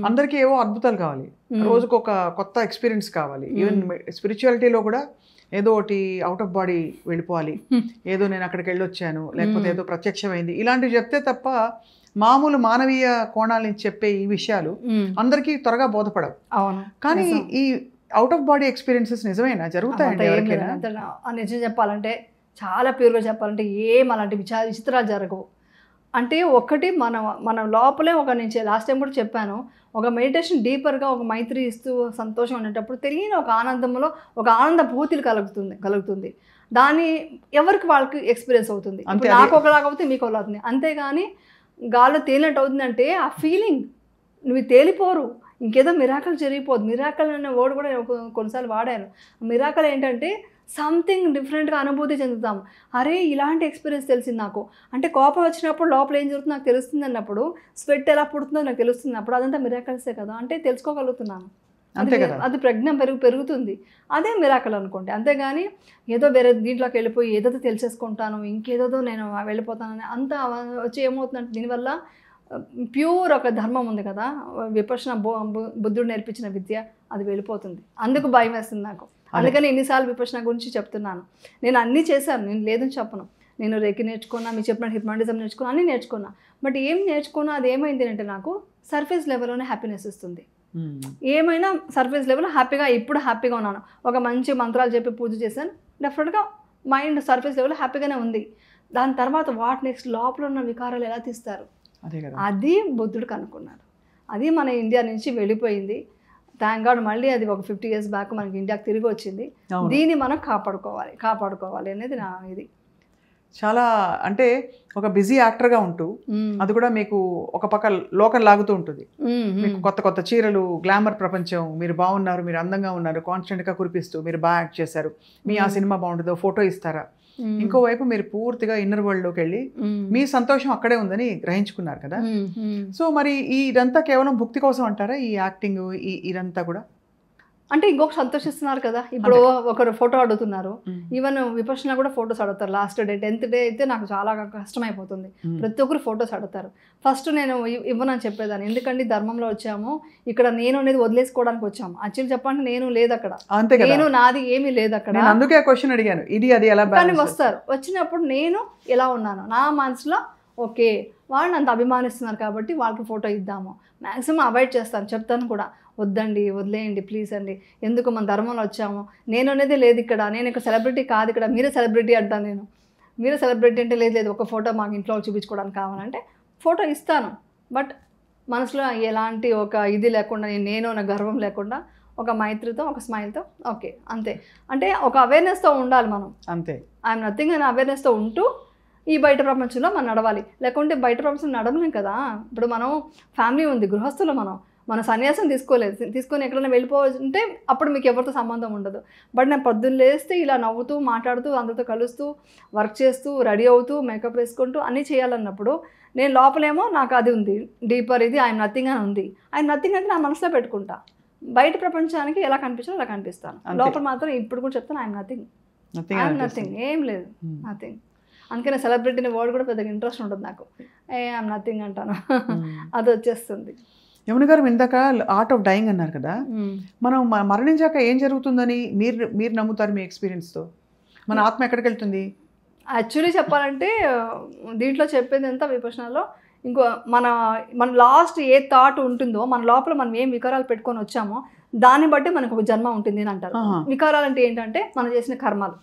అందరికీ ఏవో అద్భుతాలు కావాలి, రోజుకు ఒక కొత్త ఎక్స్పీరియన్స్ కావాలి. ఈవెన్ స్పిరిచువాలిటీలో కూడా ఏదో ఒకటి అవుట్ ఆఫ్ బాడీ వెళ్ళిపోవాలి, ఏదో నేను అక్కడికి వెళ్ళొచ్చాను, లేకపోతే ఏదో ప్రత్యక్షమైంది, ఇలాంటివి చెప్తే తప్ప మామూలు మానవీయ కోణాల నుంచి చెప్పే ఈ విషయాలు అందరికీ త్వరగా బోధపడవు. అవును. కానీ ఈ అవుట్ ఆఫ్ బాడీ ఎక్స్పీరియన్సెస్ నిజమేనా, జరుగుతాయండి ఎవరికైనా? నిజం చెప్పాలంటే, చాలా ప్యూర్గా చెప్పాలంటే ఏం అలాంటి విచిత్రాలు జరగవు. అంటే ఒకటి మన లోపలే నేను లాస్ట్ టైం కూడా చెప్పాను, ఒక మెడిటేషన్ డీపర్గా ఒక మైత్రి ఇస్తూ సంతోషం ఉండేటప్పుడు తెలియని ఒక ఆనందంలో ఒక ఆనందభూతులు కలుగుతుంది. దాన్ని ఎవరికి వాళ్ళకి ఎక్స్పీరియన్స్ అవుతుంది. నాకు ఒకలాగా అవుతుంది, మీకు ఒకలా అవుతుంది. అంతేగాని గాల్లో తేలినట్టు అవుతుందంటే ఆ ఫీలింగ్ నువ్వు తేలిపోరు, ఇంకేదో మిరాకల్ జరిగిపోదు. మిరాకల్ అనే వర్డ్ కూడా నేను కొన్నిసార్లు వాడాను. మిరాకల్ ఏంటంటే సంథింగ్ డిఫరెంట్గా అనుభూతి చెందుతాం. అరే ఇలాంటి ఎక్స్పీరియన్స్ తెలిసింది నాకు అంటే, కోపం వచ్చినప్పుడు లోపల ఏం జరుగుతుందో నాకు తెలుస్తుంది అన్నప్పుడు, స్వెట్ ఎలా పుడుతుందో నాకు తెలుస్తుంది అప్పుడు, అదంతా మిరాకల్సే కదా అంటే తెలుసుకోగలుగుతున్నాను. అది ప్రజ్ఞ పెరుగుతుంది. అదే మిరాకల్ అనుకోండి. అంతేగాని ఏదో వేరే దీంట్లోకి వెళ్ళిపోయి ఏదో తెలిసేసుకుంటాను, ఇంకేదో నేను వెళ్ళిపోతానని అంత వచ్చి ఏమవుతుందంటే, దీనివల్ల ప్యూర్ ఒక ధర్మం ఉంది కదా, విపశ్యన బుద్ధుడు నేర్పించిన విద్య, అది వెళ్ళిపోతుంది. అందుకు భయం వేస్తుంది నాకు. అందుకని ఎన్నిసార్లు విపశ్యన గురించి చెప్తున్నాను. నేను అన్నీ చేశాను, నేను లేదని చెప్పను. నేను రేకి నేర్చుకున్నా, మీరు చెప్పినట్టు హిప్నాటిజం నేర్చుకున్నా, అన్నీ నేర్చుకున్నా. బట్ ఏం నేర్చుకున్నా అది ఏమైంది అంటే, నాకు సర్ఫేస్ లెవెల్లోనే హ్యాపీనెస్ ఇస్తుంది. ఏమైనా సర్ఫేస్ లెవెల్ ఇప్పుడు హ్యాపీగా ఉన్నాను. ఒక మంచి మంత్రాలు చెప్పి పూజ చేశాను, డెఫినెట్గా మైండ్ సర్ఫేస్ లెవెల్ హ్యాపీగానే ఉంది. దాని తర్వాత నెక్స్ట్ లోపల ఉన్న వికారాలు ఎలా తీస్తారు, అది బుద్ధుడు కనుక్కున్నాడు. అది మన ఇండియా నుంచి వెళ్ళిపోయింది. థ్యాంక్ గాడ్ మళ్ళీ అది ఒక 50 years బ్యాక్ మనకి ఇండియాకి తిరిగి వచ్చింది. దీన్ని మనం కాపాడుకోవాలి అనేది నా ఇది. చాలా అంటే ఒక బిజీ యాక్టర్గా ఉంటూ అది కూడా మీకు ఒక పక్క లోకం లాగుతూ ఉంటుంది. మీకు కొత్త కొత్త చీరలు, గ్లామర్ ప్రపంచం, మీరు బాగున్నారు, మీరు అందంగా ఉన్నారు, కాన్స్టెంట్గా కురిపిస్తూ మీరు బాగా యాక్ట్ చేశారు, మీ ఆ సినిమా బాగుంటుందో ఫోటో ఇస్తారా. ఇంకోవైపు మీరు పూర్తిగా ఇన్నర్ వరల్డ్లోకి వెళ్ళి మీ సంతోషం అక్కడే ఉందని గ్రహించుకున్నారు కదా. సో మరి ఇదంతా కేవలం భుక్తి కోసం అంటారా, ఈ యాక్టింగ్ ఇదంతా కూడా? అంటే ఇంకొక సంతోషిస్తున్నారు కదా. ఇప్పుడు ఒకరు ఫోటో అడుగుతున్నారు, ఈవెన్ విపశ్యన కూడా ఫొటోస్ అడుగుతారు. లాస్ట్ డే 10th day అయితే నాకు చాలా కష్టమైపోతుంది. ప్రతి ఒక్కరు ఫొటోస్ అడుగుతారు. ఫస్ట్ నేను ఇవ్వనని చెప్పేదాన్ని, ఎందుకంటే ధర్మంలో వచ్చాము, ఇక్కడ నేను అనేది వదిలేసుకోవడానికి వచ్చాము. యాక్చువల్లీ చెప్పండి, నేను లేదు అక్కడ, నేను నాది ఏమీ లేదు అక్కడ. అందుకే క్వశ్చన్ అడిగాను, ఇది అది ఎలా. కానీ వస్తారు, వచ్చినప్పుడు నేను ఎలా ఉన్నాను నా మనసులో, ఓకే వాళ్ళు అంత అభిమానిస్తున్నారు కాబట్టి వాళ్ళకి ఫోటో ఇద్దాము. మ్యాక్సిమం అవాయిడ్ చేస్తాను, చెప్తాను కూడా, వద్దండి వదిలేయండి ప్లీజ్ అండి, ఎందుకు మన ధర్మంలో వచ్చాము, నేను అనేది లేదు ఇక్కడ, నేను ఇక్కడ సెలబ్రిటీ కాదు, ఇక్కడ మీరే సెలబ్రిటీ అంటాను. నేను మీరే సెలబ్రిటీ అంటే లేదు ఒక ఫోటో మాకు ఇంట్లో చూపించుకోవడానికి కావాలంటే ఫోటో ఇస్తాను. బట్ మనసులో ఎలాంటి ఒక ఇది లేకుండా, నేను నా గర్వం లేకుండా, ఒక మైత్రితో ఒక స్మైల్తో ఓకే అంతే. అంటే ఒక అవేర్నెస్తో ఉండాలి మనం, అంతే. ఐఎమ్ నథింగ్ అనే అవేర్నెస్తో ఉంటూ ఈ బయట ప్రపంచంలో మనం నడవాలి. లేకుంటే బయట ప్రపంచం నడవలేం కదా. ఇప్పుడు మనం ఫ్యామిలీ ఉంది, గృహస్థులు, మన సన్యాసం తీసుకొని ఎక్కడైనా వెళ్ళిపోతుంటే అప్పుడు మీకు ఎవరితో సంబంధం ఉండదు. బట్ నేను పొద్దున్న లేస్తే ఇలా నవ్వుతూ మాట్లాడుతూ అందరితో కలుస్తూ వర్క్ చేస్తూ రెడీ అవుతూ మేకప్ వేసుకుంటూ అన్నీ చేయాలన్నప్పుడు నేను లోపలేమో నాకు అది ఉంది, డీపర్ ఇది ఐఎమ్ నథింగ్ అని ఉంది. ఐఎమ్ నథింగ్ అంటే నా మనసులో పెట్టుకుంటా, బయట ప్రపంచానికి ఎలా కనిపించాలో అలా కనిపిస్తాను. లోపల మాత్రం ఇప్పుడు కూడా చెప్తాను ఐఎమ్ నథింగ్, ఏం లేదు, నథింగ్. అందుకనే సెలబ్రిటీని వర్డ్ కూడా పెద్దగా ఇంట్రెస్ట్ ఉంటుంది నాకు, ఐఎమ్ నథింగ్ అంటాను, అది వచ్చేస్తుంది. యమున గారు ఇందాక ఆర్ట్ ఆఫ్ డైయింగ్ అన్నారు కదా, మనం మరణించాక ఏం జరుగుతుందని మీరు నమ్ముతారు మీ ఎక్స్పీరియన్స్తో? మన ఆత్మ ఎక్కడికి వెళ్తుంది? యాక్చువల్లీ చెప్పాలంటే దీంట్లో చెప్పేది ఎంత విపశ్యనలో, ఇంకో మన లాస్ట్ ఏ థాట్ ఉంటుందో, మన లోపల మనం ఏం వికారాలు పెట్టుకొని వచ్చామో దాన్ని బట్టి మనకు ఒక జన్మ ఉంటుంది అని అంటారు. వికారాలు అంటే ఏంటంటే మనం చేసిన కర్మలు.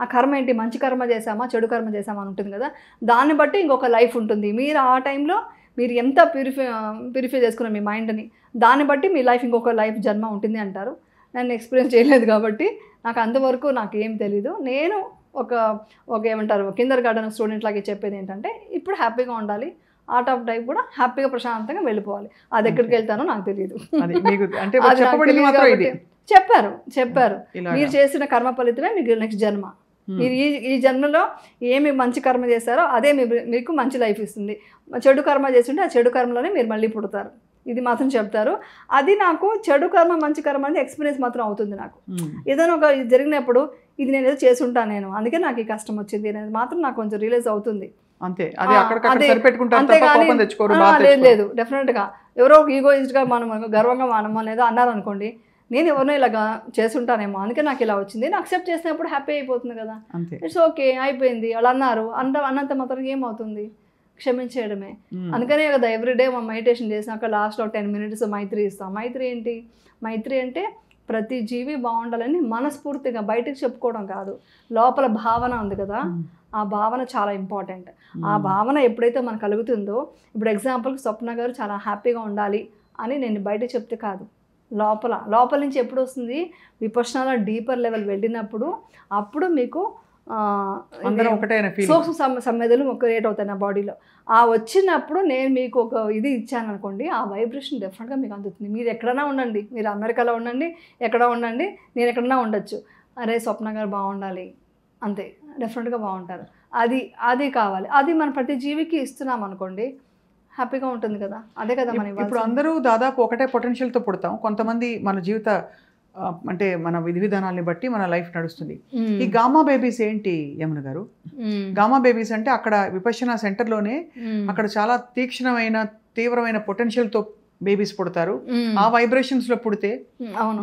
ఆ కర్మ ఏంటి, మంచి కర్మ చేసామా చెడు కర్మ చేసామా అని ఉంటుంది కదా, దాన్ని బట్టి ఇంకొక లైఫ్ ఉంటుంది. మీరు ఆ టైంలో మీరు ఎంత ప్యూరిఫై చేసుకున్న మీ మైండ్ని, దాన్ని బట్టి మీ లైఫ్ ఇంకొక లైఫ్ జన్మ ఉంటుంది అంటారు. నేను ఎక్స్పీరియన్స్ చేయలేదు కాబట్టి నాకు అంతవరకు నాకు ఏం తెలీదు. నేను ఒక ఏమంటారు కిండర్ గార్డెన్ స్టూడెంట్ లాగే చెప్పేది ఏంటంటే, ఇప్పుడు హ్యాపీగా ఉండాలి, ఆర్ట్ ఆఫ్ లైఫ్ కూడా హ్యాపీగా ప్రశాంతంగా వెళ్ళిపోవాలి. అది ఎక్కడికి వెళ్తానో నాకు తెలియదు. చెప్పారు మీరు చేసిన కర్మ ఫలితమే మీకు నెక్స్ట్ జన్మ. మీరు ఈ జన్మలో ఏమి మంచి కర్మ చేస్తారో అదే మీకు మంచి లైఫ్ ఇస్తుంది. చెడు కర్మ చేస్తుంటే ఆ చెడు కర్మలోనే మీరు మళ్ళీ పుడతారు. ఇది మాత్రం చెప్తారు. అది నాకు చెడు కర్మ మంచి కర్మ అనేది ఎక్స్పీరియన్స్ మాత్రం అవుతుంది. నాకు ఏదైనా ఒక జరిగినప్పుడు ఇది నేను ఏదో చేసి ఉంటాను, నేను అందుకే నాకు ఈ కష్టం వచ్చింది అనేది మాత్రం నాకు కొంచెం రియలైజ్ అవుతుంది. లేదు డెఫినెట్గా ఎవరో ఈగోయిస్ట్గా మనం గర్వంగా మనం అనేది అన్నారనుకోండి, నేను ఎవరినో ఇలాగా చేస్తుంటానేమో అందుకే నాకు ఇలా వచ్చింది, నేను అక్సెప్ట్ చేసినప్పుడు హ్యాపీ అయిపోతుంది కదా. ఇట్స్ ఓకే, అయిపోయింది, వాళ్ళు అన్నారు అన్నంత మాత్రం ఏమవుతుంది, క్షమించేయడమే. అందుకనే కదా ఎవ్రీడే మనం మెడిటేషన్ చేసినాక లాస్ట్లో 10 minutes మైత్రి ఇస్తాం. మైత్రి ఏంటి? మైత్రి అంటే ప్రతి జీవి బాగుండాలని మనస్ఫూర్తిగా బయటకు చెప్పుకోవడం కాదు, లోపల భావన ఉంది కదా, ఆ భావన చాలా ఇంపార్టెంట్. ఆ భావన ఎప్పుడైతే మనకు కలుగుతుందో, ఇప్పుడు ఎగ్జాంపుల్కి స్వప్న గారు చాలా హ్యాపీగా ఉండాలి అని నేను బయట చెప్తే కాదు, లోపల నుంచి ఎప్పుడు వస్తుంది, విపశ్యనాలో డీపర్ లెవెల్ వెళ్ళినప్పుడు అప్పుడు మీకు సూక్ష్మ సంవేదనలు క్రియేట్ అవుతాయి నా బాడీలో. ఆ వచ్చినప్పుడు నేను మీకు ఒక ఇది ఇచ్చాను అనుకోండి, ఆ వైబ్రేషన్ డెఫినెట్గా మీకు అందుతుంది. మీరు ఎక్కడైనా ఉండండి, మీరు అమెరికాలో ఉండండి, ఎక్కడ ఉండండి, నేను ఎక్కడన్నా ఉండొచ్చు, అరే స్వప్న గారు బాగుండాలి అంతే, డెఫినెట్గా బాగుంటారు. అది కావాలి. అది మన ప్రతి జీవికి ఇస్తున్నాం అనుకోండి, హ్యాపీగా ఉంటుంది కదా. అదే కదా మన ఇప్పుడు అందరూ దాదాపు ఒకటే పొటెన్షియల్తో పుడతాం. కొంతమంది మన జీవిత అంటే మన విధి విధానాన్ని బట్టి మన లైఫ్ నడుస్తుంది. ఈ గామా బేబీస్ ఏంటి యమున గారు? గామా బేబీస్ అంటే అక్కడ విపశ్యనా సెంటర్లోనే అక్కడ చాలా తీక్షణమైన తీవ్రమైన పొటెన్షియల్తో బేబీస్ పుడతారు. ఆ వైబ్రేషన్స్ లో పుడితే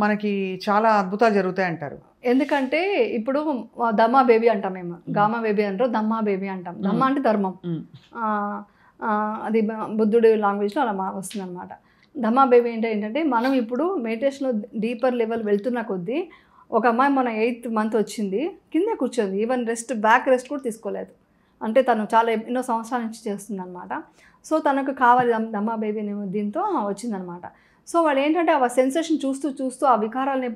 మనకి చాలా అద్భుతాలు జరుగుతాయి అంటారు. ఎందుకంటే ఇప్పుడు దమ్మా బేబీ అంటాం మేము, గామా బేబీ అంటారు, దమ్మా బేబీ అంటాం. దమ్మా అంటే ధర్మం, అది బుద్ధుడి లాంగ్వేజ్లో అలా వస్తుంది అనమాట. దమ్మా బేబీ ఏంటంటే మనం ఇప్పుడు మెడిటేషన్లో డీపర్ లెవెల్ వెళ్తున్న కొద్దీ, ఒక అమ్మాయి మన 8th month వచ్చింది, కిందే కూర్చోంది, ఈవెన్ బ్యాక్ రెస్ట్ కూడా తీసుకోలేదు. అంటే తను చాలా ఎన్నో సంవత్సరాల నుంచి చేస్తుంది అనమాట. సో తనకు కావాలి దమ్మా బేబీ దీంతో వచ్చిందనమాట. సో వాళ్ళు ఏంటంటే ఆ సెన్సేషన్ చూస్తూ ఆ వికారాలని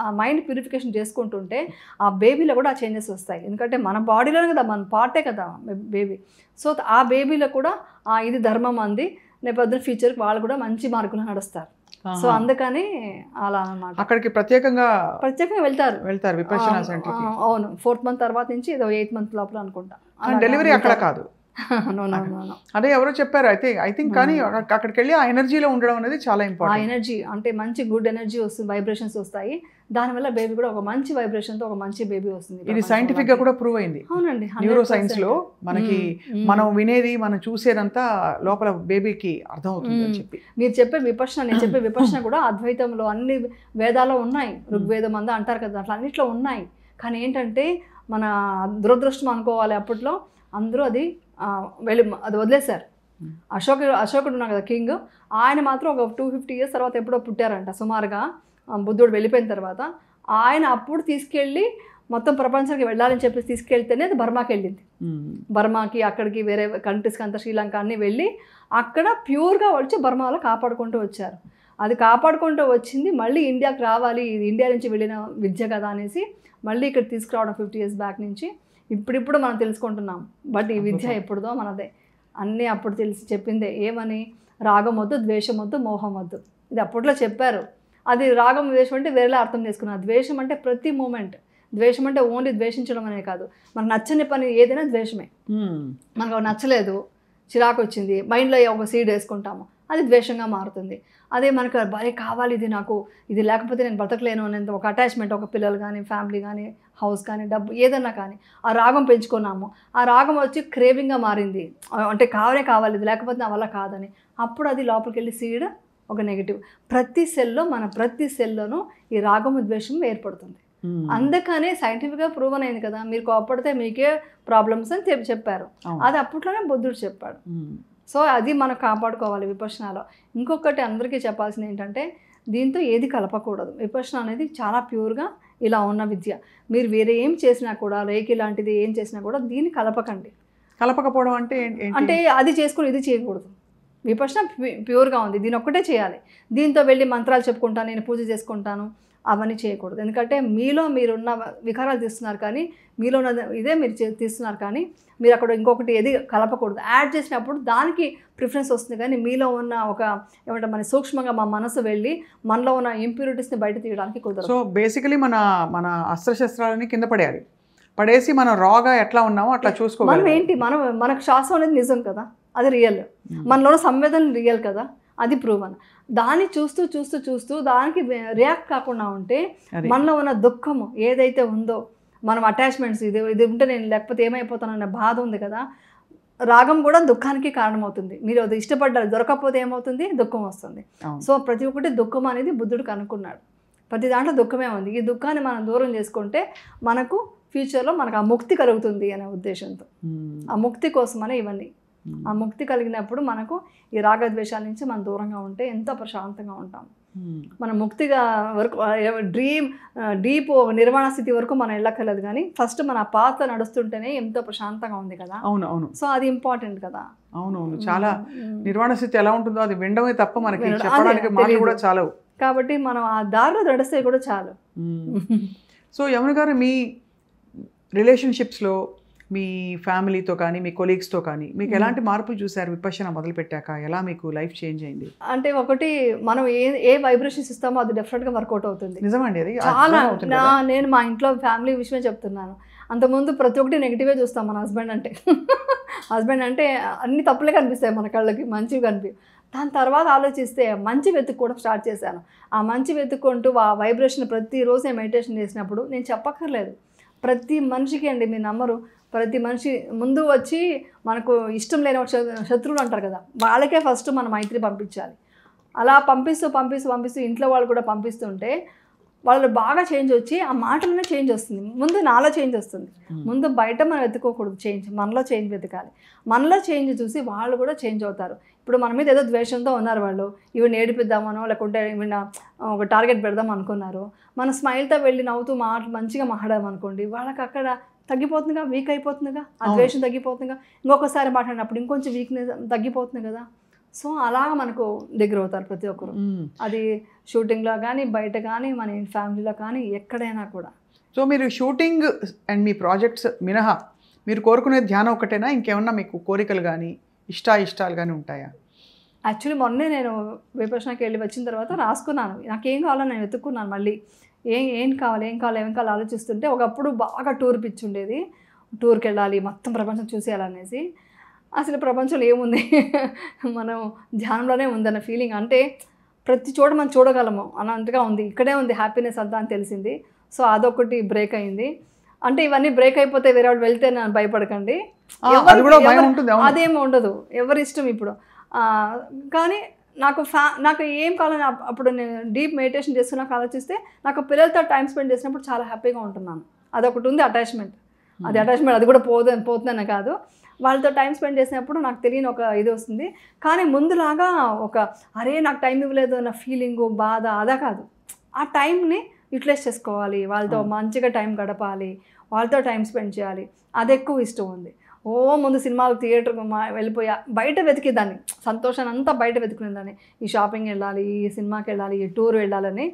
ఆ మైండ్ ప్యూరిఫికేషన్ చేసుకుంటుంటే ఆ బేబీలో కూడా ఆ చేంజెస్ వస్తాయి. ఎందుకంటే మన బాడీలోనే కదా, మన పార్టే కదా బేబీ. సో ఆ బేబీలో కూడా ఇది ధర్మం అంది, రేపొద్దున ఫ్యూచర్కి వాళ్ళు కూడా మంచి మార్గంలో నడుస్తారు. సో అందుకని అలా అన్నమాట. అక్కడికి ప్రత్యేకంగా వెళ్తారు విపశ్యనా సెంటర్కి. అవును, 4th month తర్వాత నుంచి ఏదో 8th month లోపల అనుకుంటా. డెలివరీ అక్కడ కాదు, అదే ఎవరో చెప్పారు అయితే ఐ థింక్. కానీ అక్కడికి వెళ్ళి ఆ ఎనర్జీలో ఉండడం అనేది చాలా ఇంపార్టెంట్. ఆ ఎనర్జీ అంటే మంచి గుడ్ ఎనర్జీ వస్తుంది, వైబ్రేషన్స్ వస్తాయి. దానివల్ల బేబీ కూడా ఒక మంచి వైబ్రేషన్తో ఒక మంచి బేబీ వస్తుంది. ఇది సైంటిఫిక్ గా కూడా ప్రూవ్ అయింది. అవునండి, న్యూరో సైన్స్ లో మనకి మనం వినేది మనం చూసేదంతా లోపల బేబీకి అర్థం అవుతుంది అని చెప్పి. మీరు చెప్పే విపశ్యన, నేను చెప్పే విపశ్యన కూడా అద్వైతంలో అన్ని వేదాల్లో ఉన్నాయి, ఋగ్వేదం అంతా అంటారు కదా, అట్లా అన్నిట్లో ఉన్నాయి. కానీ ఏంటంటే మన దురదృష్టం అనుకోవాలి, అప్పట్లో అందరూ అది వదిలేశారు. అశోకుడు ఉన్నాడు కదా కింగ్, ఆయన మాత్రం ఒక 250 years తర్వాత ఎప్పుడో పుట్టారంట సుమారుగా, బుద్ధుడు వెళ్ళిపోయిన తర్వాత. ఆయన అప్పుడు తీసుకెళ్ళి మొత్తం ప్రపంచానికి వెళ్ళాలని చెప్పేసి తీసుకెళ్తేనే అది బర్మాకి వెళ్ళింది. బర్మాకి, అక్కడికి వేరే కంట్రీస్కి అంతా, శ్రీలంక అన్నీ వెళ్ళి అక్కడ ప్యూర్గా వచ్చి బర్మాలో కాపాడుకుంటూ వచ్చారు. అది కాపాడుకుంటూ వచ్చింది మళ్ళీ ఇండియాకి రావాలి, ఇది ఇండియా నుంచి వెళ్ళిన విద్య కదా అనేసి మళ్ళీ ఇక్కడ తీసుకురావడం 50 years బ్యాక్ నుంచి. ఇప్పుడు మనం తెలుసుకుంటున్నాం, బట్ ఈ విద్య ఎప్పుడుదో మనదే. అన్నీ అప్పుడు తెలిసి చెప్పిందే. ఏమని? రాగం వద్దు, ద్వేషం వద్దు, మోహం వద్దు. ఇది అప్పట్లో చెప్పారు. అది రాగం ద్వేషం అంటే వేరేలా అర్థం చేసుకున్నారు. ద్వేషం అంటే ప్రతి మూమెంట్. ద్వేషం అంటే ఓన్లీ ద్వేషించడం అనే కాదు, మనకు నచ్చని పని ఏదైనా ద్వేషమే. మనకు నచ్చలేదు, చిరాకు వచ్చింది, మైండ్లో ఒక సీడ్ వేసుకుంటాము, అది ద్వేషంగా మారుతుంది. అదే మనకు భలే కావాలి, ఇది నాకు, ఇది లేకపోతే నేను బ్రతకలేను అనేంత ఒక అటాచ్మెంట్, ఒక పిల్లలు కానీ, ఫ్యామిలీ కానీ, హౌస్ కానీ, డబ్బు ఏదన్నా కానీ, ఆ రాగం పెంచుకున్నాము. ఆ రాగం వచ్చి క్రేవింగ్గా మారింది, అంటే కావాలి, ఇది లేకపోతే నా వల్ల కాదని. అప్పుడు అది లోపలికి వెళ్ళి సీడ్ ఒక నెగిటివ్. ప్రతి సెల్లోనూ ఈ రాగము ద్వేషం ఏర్పడుతుంది. అందుకనే సైంటిఫిక్గా ప్రూవ్ అయింది కదా, మీరు కోపడితే మీకే ప్రాబ్లమ్స్ అని చెప్పారు. అది అప్పట్లోనే బుద్ధుడు చెప్పాడు. సో అది మనం కాపాడుకోవాలి విపశ్యనాలో. ఇంకొకటి అందరికీ చెప్పాల్సింది ఏంటంటే, దీంతో ఏది కలపకూడదు. విపశ్యన అనేది చాలా ప్యూర్గా ఇలా ఉన్న విద్య. మీరు వేరే ఏం చేసినా కూడా, రేకి లాంటిది ఏం చేసినా కూడా దీన్ని కలపకండి. కలపకపోవడం అంటే అది చేసుకుని ఇది చేయకూడదు. విపశ్న ప్యూర్గా ఉంది, దీని ఒక్కటే చేయాలి. దీంతో వెళ్ళి మంత్రాలు చెప్పుకుంటాను, నేను పూజ చేసుకుంటాను, అవన్నీ చేయకూడదు. ఎందుకంటే మీలో మీరున్న వికారాలు తీస్తున్నారు, కానీ మీలో ఉన్న ఇదే మీరు తీస్తున్నారు, కానీ మీరు అక్కడ ఇంకొకటి ఏది కలపకూడదు. యాడ్ చేసినప్పుడు దానికి ప్రిఫరెన్స్ వస్తుంది, కానీ మీలో ఉన్న ఒక ఏమంటే మన సూక్ష్మంగా మా మనసు వెళ్ళి మనలో ఉన్న ఇంప్యూరిటీస్ని బయట తీయడానికి కుదరదు. సో బేసికలీ మన అస్త్రశస్త్రాలని కింద పడేసి మనం రాగా ఎట్లా ఉన్నామో అట్లా చూసుకోవాలి. మనం ఏంటి, మనకు శ్వాసం అనేది నిజం కదా, అది రియల్. మనలో సంవేదన రియల్ కదా, అది ప్రూవన్. దాన్ని చూస్తూ చూస్తూ చూస్తూ దానికి రియాక్ట్ కాకుండా ఉంటే మనలో ఉన్న దుఃఖము ఏదైతే ఉందో, మనం అటాచ్మెంట్స్ ఇది ఉంటే నేను లేకపోతే ఏమైపోతానన్న బాధ ఉంది కదా, రాగం కూడా దుఃఖానికి కారణమవుతుంది. మీరు అది ఇష్టపడ్డారు, దొరకకపోతే ఏమవుతుంది, దుఃఖం వస్తుంది. సో ప్రతి ఒక్కటి దుఃఖం అనేది బుద్ధుడు కనుక్కున్నాడు. ప్రతి దాంట్లో దుఃఖమే ఉంది. ఈ దుఃఖాన్ని మనం దూరం చేసుకుంటే మనకు ఫ్యూచర్లో మనకు ఆ ముక్తి కలుగుతుంది అనే ఉద్దేశంతో, ఆ ముక్తి కోసమనే ఇవన్నీ. ఆ ముక్తి కలిగినప్పుడు మనకు ఈ రాగద్వేషాల నుంచి మనం దూరంగా ఉంటే ఎంత ప్రశాంతంగా ఉంటాం. మన ముక్తిగా వరకు డీప్ నిర్వాణ స్థితి వరకు మనం వెళ్ళక్కర్లేదు, కానీ ఫస్ట్ మన పాత నడుస్తుంటేనే ఎంతో ప్రశాంతంగా ఉంది కదా. అవును. సో అది ఇంపార్టెంట్ కదా. అవునవును. చాలా నిర్వాణ స్థితి ఎలా ఉంటుందో అది వినడమే తప్ప మనకి చెప్పడానికి మాటలు కూడా చాలవు. కాబట్టి మనం ఆ దారిలో నడిస్తే కూడా చాలు. సో యమున గారు, మీ రిలేషన్షిప్స్లో మీ ఫ్యామిలీతో కానీ మీ కొలీగ్స్తో కానీ మీకు ఎలాంటి మార్పులు చూసారు విపశ్యన మొదలుపెట్టాక? ఎలా మీకు లైఫ్ చేంజ్ అయింది? అంటే ఒకటి, మనం ఏ వైబ్రేషన్స్ ఇస్తామో అది డెఫినెట్గా వర్కౌట్ అవుతుంది. నిజమండి, అది చాలా. నేను మా ఇంట్లో ఫ్యామిలీ విషయమే చెప్తున్నాను. అంతకుముందు ప్రతి ఒక్కటి నెగిటివే చూస్తాం మన హస్బెండ్ అంటే అన్ని తప్పులే కనిపిస్తాయి మన కళ్ళకి, మంచివి కనిపి. దాని తర్వాత ఆలోచిస్తే మంచి వెతుక్కోవడం స్టార్ట్ చేశాను. ఆ మంచి వెతుక్కుంటూ ఆ వైబ్రేషన్ ప్రతిరోజు నేను మెడిటేషన్ చేసినప్పుడు, నేను చెప్పక్కర్లేదు, ప్రతి మనిషికి అండి, మీరు నమ్మరు, ప్రతి మనిషి ముందు వచ్చి మనకు ఇష్టం లేని శత్రువులు అంటారు కదా, వాళ్ళకే ఫస్ట్ మనం మైత్రి పంపించాలి. అలా పంపిస్తూ ఇంట్లో వాళ్ళు కూడా పంపిస్తుంటే వాళ్ళు బాగా చేంజ్ వచ్చి ఆ మాటలోనే చేంజ్ వస్తుంది. ముందు నాలో చేంజ్ వస్తుంది. ముందు బయట మనం వెతుక్కోకూడదు చేంజ్, మనలో చేంజ్ వెతకాలి. మనలో చేంజ్ చూసి వాళ్ళు కూడా చేంజ్ అవుతారు. ఇప్పుడు మన మీద ఏదో ద్వేషంతో ఉన్నారు వాళ్ళు, ఇవి ఏడిపిద్దామనో లేకుంటే ఏమైనా ఒక టార్గెట్ పెడదాం అనుకున్నారు, మన స్మైల్తో వెళ్ళి నవ్వుతూ మంచిగా మాట్లాడామనుకోండి, వాళ్ళకి అక్కడ తగ్గిపోతుందిగా, వీక్ అయిపోతుందిగా, ఆ ద్వేషం తగ్గిపోతుందిగా. ఇంకొకసారి మాట్లాడినప్పుడు ఇంకొంచెం వీక్నెస్ తగ్గిపోతుంది కదా. సో అలాగ మనకు దగ్గర అవుతారు ప్రతి ఒక్కరు. అది షూటింగ్లో కానీ, బయట కానీ, మన ఫ్యామిలీలో కానీ, ఎక్కడైనా కూడా. సో మీరు షూటింగ్ అండ్ మీ ప్రాజెక్ట్స్ మినహా మీరు కోరుకునే ధ్యానం ఒకటేనా? ఇంకేమన్నా మీకు కోరికలు కానీ ఇష్టాలు కానీ ఉంటాయా? యాక్చువల్లీ మొన్నే నేను విపశ్యనకి వెళ్ళి వచ్చిన తర్వాత రాసుకున్నాను, నాకేం కావాలో నేను వెతుక్కున్నాను. మళ్ళీ ఏం కావాలి ఆలోచిస్తుంటే, ఒకప్పుడు బాగా టూర్ పిచ్చి ఉండేది, టూర్కి వెళ్ళాలి, మొత్తం ప్రపంచం చూసేయాలనేసి. అసలు ప్రపంచంలో ఏముంది, మనం ధ్యానంలోనే ఉందన్న ఫీలింగ్. అంటే ప్రతి చోట మనం చూడగలము అన్నట్టుగా ఉంది, ఇక్కడే ఉంది హ్యాపీనెస్ అంతా అని తెలిసింది. సో అదొకటి బ్రేక్ అయింది. అంటే ఇవన్నీ బ్రేక్ అయిపోతే వేరే వాళ్ళు వెళ్తే నన్ను భయపడకండి, అదేమీ ఉండదు, ఎవరి ఇష్టం ఇప్పుడు. కానీ నాకు ఏం కావాలని అప్పుడు నేను డీప్ మెడిటేషన్ చేస్తున్నాక ఆలోచిస్తే, నాకు పిల్లలతో టైం స్పెండ్ చేసినప్పుడు చాలా హ్యాపీగా ఉంటున్నాను. అదొకటి ఉంది అటాచ్మెంట్, అది కూడా పోతుందనే కాదు, వాళ్ళతో టైం స్పెండ్ చేసినప్పుడు నాకు తెలియని ఒక ఇది వస్తుంది. కానీ ముందులాగా అరే నాకు టైం ఇవ్వలేదు అన్న ఫీలింగు, బాధ అదా కాదు. ఆ టైంని యూటిలైజ్ చేసుకోవాలి, వాళ్ళతో మంచిగా టైం గడపాలి, వాళ్ళతో టైం స్పెండ్ చేయాలి, అది ఎక్కువ ఇష్టం ఉంది. ముందు సినిమాలు థియేటర్కి వెళ్ళిపోయా, బయట వెతికేదాన్ని, సంతోషాన్ని అంతా బయట వెతుకునేదాన్ని. ఈ షాపింగ్ వెళ్ళాలి, ఈ సినిమాకి వెళ్ళాలి, ఈ టూర్ వెళ్ళాలని,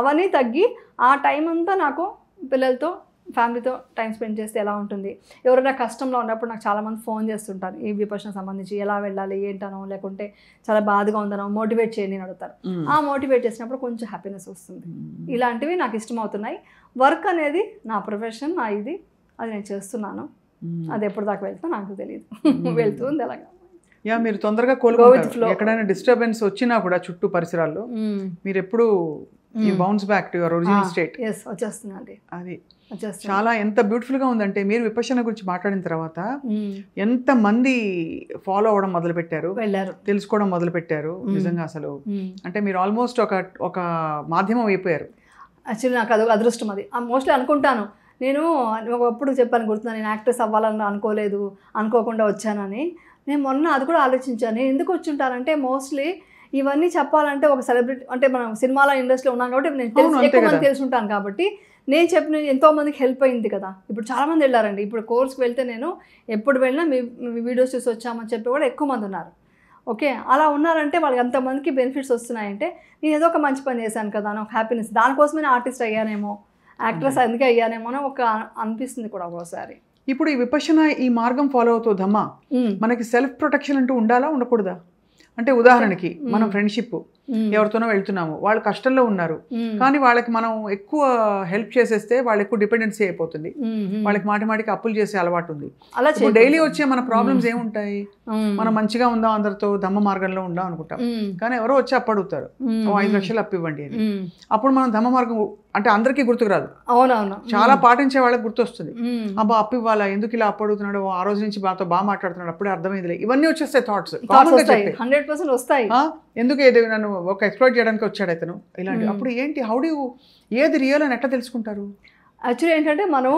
అవన్నీ తగ్గి ఆ టైం అంతా నాకు పిల్లలతో ఫ్యామిలీతో టైం స్పెండ్ చేస్తే ఎలా ఉంటుంది. ఎవరైనా కష్టంలో ఉన్నప్పుడు నాకు చాలామంది ఫోన్ చేస్తుంటారు, ఈ విపశ్యన సంబంధించి ఎలా వెళ్ళాలి ఏంటనో, లేకుంటే చాలా బాధగా ఉందనో మోటివేట్ చేయని అడుగుతారు. ఆ మోటివేట్ చేసినప్పుడు కొంచెం హ్యాపీనెస్ వస్తుంది. ఇలాంటివి నాకు ఇష్టమవుతున్నాయి. వర్క్ అనేది నా ప్రొఫెషన్, నా ఇది, అది నేను చేస్తున్నాను. అది ఎప్పుడు దాకా వెళ్తా నాకు తెలియదు, వెళ్తుంది అలాగా. మీరు తొందరగా కోలుకుంటారు. ఎక్కడైనా డిస్టర్బెన్స్ వచ్చినా కూడా చుట్టూ పరిసరాల్లో మీరు ఎప్పుడు bounce back to your original state. వచ్చేస్తుందండి, అది చాలా ఎంత బ్యూటిఫుల్ గా ఉందంటే, మీరు విపశ్యన గురించి మాట్లాడిన తర్వాత ఎంత మంది ఫాలో అవ్వడం మొదలు పెట్టారు, తెలుసుకోవడం మొదలు పెట్టారు. నిజంగా అసలు అంటే మీరు ఆల్మోస్ట్ ఒక మాధ్యమం అయిపోయారు. యాక్చువల్లీ నాకు అది అదృష్టం. అది మోస్ట్లీ అనుకుంటాను, నేను ఒకప్పుడు చెప్పాను, గుర్తున్నాను, నేను యాక్ట్రెస్ అవ్వాలని అనుకోకుండా వచ్చానని. నేను మొన్న అది కూడా ఆలోచించాను, నేను ఎందుకు వచ్చి ఉంటానంటే, మోస్ట్లీ ఇవన్నీ చెప్పాలంటే ఒక సెలబ్రిటీ అంటే మనం సినిమాల ఇండస్ట్రీలో ఉన్నాం కాబట్టి నేను ఎక్కువ మంది తెలిసి ఉంటాను కాబట్టి నేను చెప్పిన ఎంతోమందికి హెల్ప్ అయింది కదా. ఇప్పుడు చాలామంది వెళ్ళారండి. ఇప్పుడు కోర్స్కి వెళ్తే నేను ఎప్పుడు వెళ్ళినా మీ వీడియోస్ చూసి వచ్చామని చెప్పి కూడా ఎక్కువ మంది ఉన్నారు. ఓకే, అలా ఉన్నారంటే వాళ్ళకి ఎంతమందికి బెనిఫిట్స్ వస్తున్నాయంటే నేను ఏదో ఒక మంచి పని చేశాను కదా అని ఒక హ్యాపీనెస్, దానికోసమే ఆర్టిస్ట్ అయ్యానేమో, యాక్ట్రెస్ అందుకే అయ్యానేమో అని ఒక అనిపిస్తుంది కూడా ఒక్కోసారి. ఇప్పుడు ఈ విపశ్యన ఈ మార్గం ఫాలో అవుతుందమ్మా, మనకి సెల్ఫ్ ప్రొటెక్షన్ అంటూ ఉండాలా ఉండకూడదా? అంటే ఉదాహరణకి మనం ఫ్రెండ్షిప్ ఎవరితోనో వెళ్తున్నాము, వాళ్ళు కష్టంలో ఉన్నారు, కానీ వాళ్ళకి మనం ఎక్కువ హెల్ప్ చేసేస్తే వాళ్ళు ఎక్కువ డిపెండెన్సీ అయిపోతుంది, వాళ్ళకి మాటికి అప్పులు చేసే అలవాటు ఉంది. అలా డైలీ వచ్చే మన ప్రాబ్లమ్స్ ఏముంటాయి, మనం మంచిగా ఉందాం, అందరితో ధమ్మ మార్గంలో ఉందాం అనుకుంటాం, కానీ ఎవరో వచ్చి అప్పు అడుగుతారు, 5 లక్షలు అప్పు ఇవ్వండి అని. అప్పుడు మనం ధమ్మ మార్గం అంటే అందరికీ గుర్తుకు రాదు, అవునవును, చాలా పాటించే వాళ్ళకి గుర్తొస్తుంది. అబ్బా అప్పు ఇవ్వాలా, ఎందుకు ఇలా అప్పు అడుగుతున్నాడు, ఆ రోజు నుంచి బాగా మాట్లాడుతున్నాడు, అప్పుడే అర్థమైందిలే, ఇవన్నీ వచ్చేస్తాయి థాట్స్, 100% వస్తాయి. ఎందుకు ఏది నన్ను ఒక ఎక్స్ప్లోర్ చేయడానికి వచ్చాడు అతను ఇలాంటి. అప్పుడు ఏంటి, హౌ డు ఏది రియల్ అని ఎట్లా తెలుసుకుంటారు? యాక్చువల్లీ ఏంటంటే మనం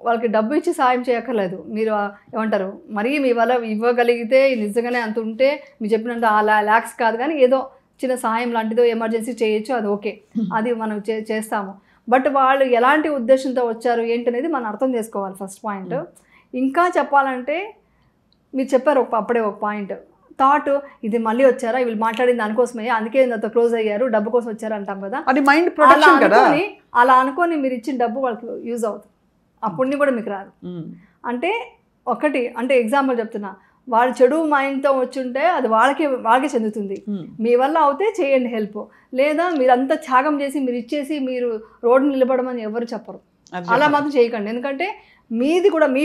వాళ్ళకి డబ్బు ఇచ్చి సాయం చేయక్కర్లేదు. మీరు ఏమంటారు, మరీ మీ వల్ల ఇవ్వగలిగితే నిజంగానే అంత ఉంటే మీరు చెప్పినట్టు ఆ ల్యాక్స్ కాదు, కానీ ఏదో చిన్న సహాయం లాంటిదో ఎమర్జెన్సీ చేయొచ్చు, అది ఓకే, అది మనం చేస్తాము. బట్ వాళ్ళు ఎలాంటి ఉద్దేశంతో వచ్చారు ఏంటి అనేది మనం అర్థం చేసుకోవాలి ఫస్ట్ పాయింట్. ఇంకా చెప్పాలంటే మీరు చెప్పారు అప్పుడే ఒక పాయింట్, థాట్ ఇది మళ్ళీ వచ్చారా, వీళ్ళు మాట్లాడింది దానికోసమే, అందుకే అంత క్లోజ్ అయ్యారు, డబ్బు కోసం వచ్చారు అంటాం కదా, అది మైండ్ ప్రొటెక్షన్ కదా. అలా అనుకొని మీరు ఇచ్చిన డబ్బు వాళ్ళకి యూజ్ అవుతుంది, ఆ పుణ్యం కూడా మీకు రాదు. అంటే ఒకటి అంటే ఎగ్జాంపుల్ చెప్తున్నా, వాళ్ళు చెడు మైండ్తో వచ్చుంటే అది వాళ్ళకే చెందుతుంది. మీ వల్ల అవుతే చేయండి హెల్ప్, లేదా మీరు అంత త్యాగం చేసి మీరు ఇచ్చేసి మీరు రోడ్డు నిలబడమని ఎవరు చెప్పరు, అలా మాత్రం చేయకండి. ఎందుకంటే మీది కూడా మీ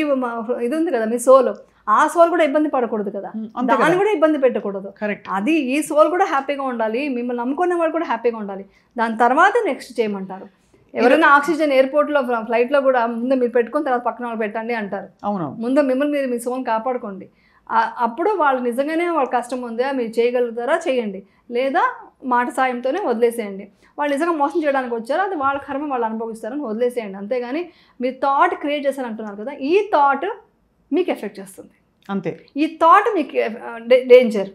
ఇది ఉంది కదా, మీ సోల్, ఆ సోల్ కూడా ఇబ్బంది పడకూడదు కదా, దాన్ని కూడా ఇబ్బంది పెట్టకూడదు. అది ఈ సోల్ కూడా హ్యాపీగా ఉండాలి, మిమ్మల్ని నమ్ముకున్న వాళ్ళు కూడా హ్యాపీగా ఉండాలి, దాని తర్వాత నెక్స్ట్ చేయమంటారు. ఎవరైనా ఆక్సిజన్ ఎయిర్పోర్ట్లో ఫ్లైట్లో కూడా ముందు మీరు పెట్టుకుని తర్వాత పక్కన వాళ్ళు పెట్టండి అంటారు. ముందు మిమ్మల్ని మీరు మీ సోల్ని కాపాడుకోండి, అప్పుడు వాళ్ళు నిజంగానే వాళ్ళ కష్టం ఉందా మీరు చేయగలుగుతారా చేయండి, లేదా మాట సాయంతోనే వదిలేసేయండి. వాళ్ళు నిజంగా మోసం చేయడానికి వచ్చారో అది వాళ్ళ కర్మ వాళ్ళు అనుభవిస్తారని వదిలేసేయండి. అంతేగాని మీరు థాట్ క్రియేట్ చేశారంటున్నారు కదా, ఈ థాట్ మీకు ఎఫెక్ట్ చేస్తుంది అంతే, ఈ థాట్ మీకు డేంజర్,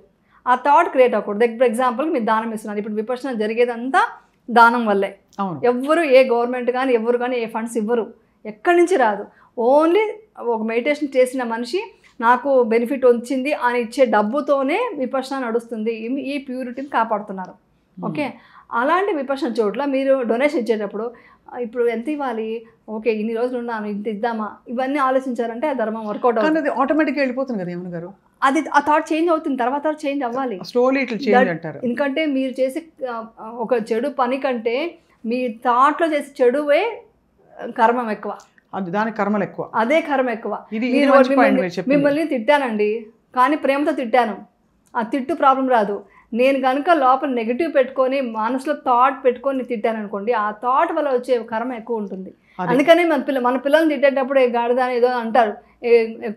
ఆ థాట్ క్రియేట్ అవ్వకూడదు. ఇప్పుడు ఎగ్జాంపుల్ మీరు దానం ఇస్తున్నారు, ఇప్పుడు విపశ్యన జరిగేదంతా దానం వల్లే. ఎవ్వరు ఏ గవర్నమెంట్ కానీ ఎవరు కానీ ఏ ఫండ్స్ ఇవ్వరు, ఎక్కడి నుంచి రాదు, ఓన్లీ ఒక మెడిటేషన్ చేసిన మనిషి నాకు బెనిఫిట్ వచ్చింది అని ఇచ్చే డబ్బుతోనే విపశ్యన నడుస్తుంది, ఈ ప్యూరిటీని కాపాడుతున్నారు. ఓకే, అలాంటి విపశ్యన చోట్ల మీరు డొనేషన్ ఇచ్చేటప్పుడు ఇప్పుడు ఎంత ఇవ్వాలి, ఓకే ఇన్ని రోజులు ఉన్నాను ఇంత ఇద్దామా, ఇవన్నీ ఆలోచించారంటే ఆ ధర్మం వర్కౌట్ అవుతుంది, ఆటోమేటిక్గా వెళ్ళిపోతుంది కదా ఏమన్నా గారు. అది ఆ థాట్ చేంజ్ అవుతుంది, తర్వాత చేంజ్ అవ్వాలి స్లోలీ ఇట్లా చేంజ్ అంటారు. ఎందుకంటే మీరు చేసే ఒక చెడు పని కంటే మీ థాట్లో చేసే చెడువే కర్మం ఎక్కువ, అది దాని కర్మలు ఎక్కువ, అదే కర్మ ఎక్కువ. మిమ్మల్ని తిట్టానండి, కానీ ప్రేమతో తిట్టాను, ఆ తిట్టు ప్రాబ్లం రాదు. నేను కనుక లోపల నెగిటివ్ పెట్టుకొని మనసులో థాట్ పెట్టుకొని తిట్టాను అనుకోండి, ఆ థాట్ వల్ల వచ్చే కర్మ ఎక్కువ ఉంటుంది. అందుకనే మన పిల్లల్ని తిట్టేటప్పుడు గాడిద ఏదో అంటారు,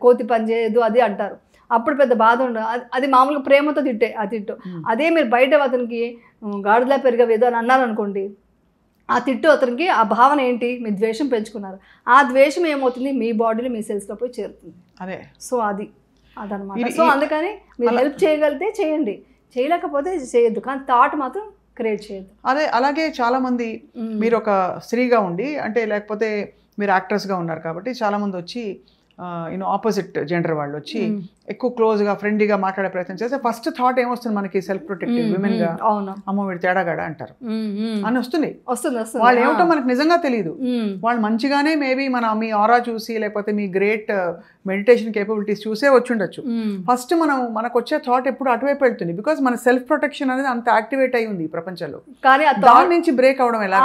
కోతి పని చేయదు అది అంటారు, అప్పుడు పెద్ద బాధ ఉండదు, అది మామూలుగా ప్రేమతో తిట్టే ఆ తిట్టు. అదే మీరు బయట అతనికి గాడిదలా పెరిగేదో అని అన్నారనుకోండి, ఆ తిట్టు అతనికి ఆ భావన ఏంటి, మీ ద్వేషం పెంచుకున్నారు, ఆ ద్వేషం ఏమవుతుంది మీ బాడీలో మీ సెల్స్లో పోయి చేరుతుంది. అదే సో అదనమాట. సో అందుకని మీరు హెల్ప్ చేయగలిగితే చేయండి, చేయలేకపోతే చేయొద్దు, కానీ థాట్ మాత్రం క్రియేట్ చేయొద్దు. అలాగే చాలామంది మీరు ఒక స్త్రీగా ఉండి అంటే లేకపోతే మీరు యాక్ట్రెస్గా ఉన్నారు కాబట్టి చాలామంది వచ్చి ఆపోజిట్ జెండర్ వాళ్ళు వచ్చి ఎక్కువ క్లోజ్గా ఫ్రెండ్లీగా మాట్లాడే ప్రయత్నం చేస్తే ఫస్ట్ థాట్ ఏమొస్తుంది మనకి, సెల్ఫ్ ప్రొటెక్టివ్ విమెన్గా అమ్మ వీడు తేడాగాడ అంటారు అని వస్తుంది. వాళ్ళు ఏమిటో మనకు నిజంగా తెలియదు, వాళ్ళు మంచిగానే మేబీ మీ ఆరా చూసి లేకపోతే మీ గ్రేట్ మెడిటేషన్ కేపబిలిటీస్ చూసే వచ్చి ఉండొచ్చు. ఫస్ట్ మనకు వచ్చే థాట్ ఎప్పుడు అటువైపు వెళ్తుంది, బికాస్ మన సెల్ఫ్ ప్రొటెక్షన్ అనేది అంత యాక్టివేట్ అయి ఉంది ఈ ప్రపంచంలో. కానీ దాని నుంచి బ్రేక్ అవడం ఎలా,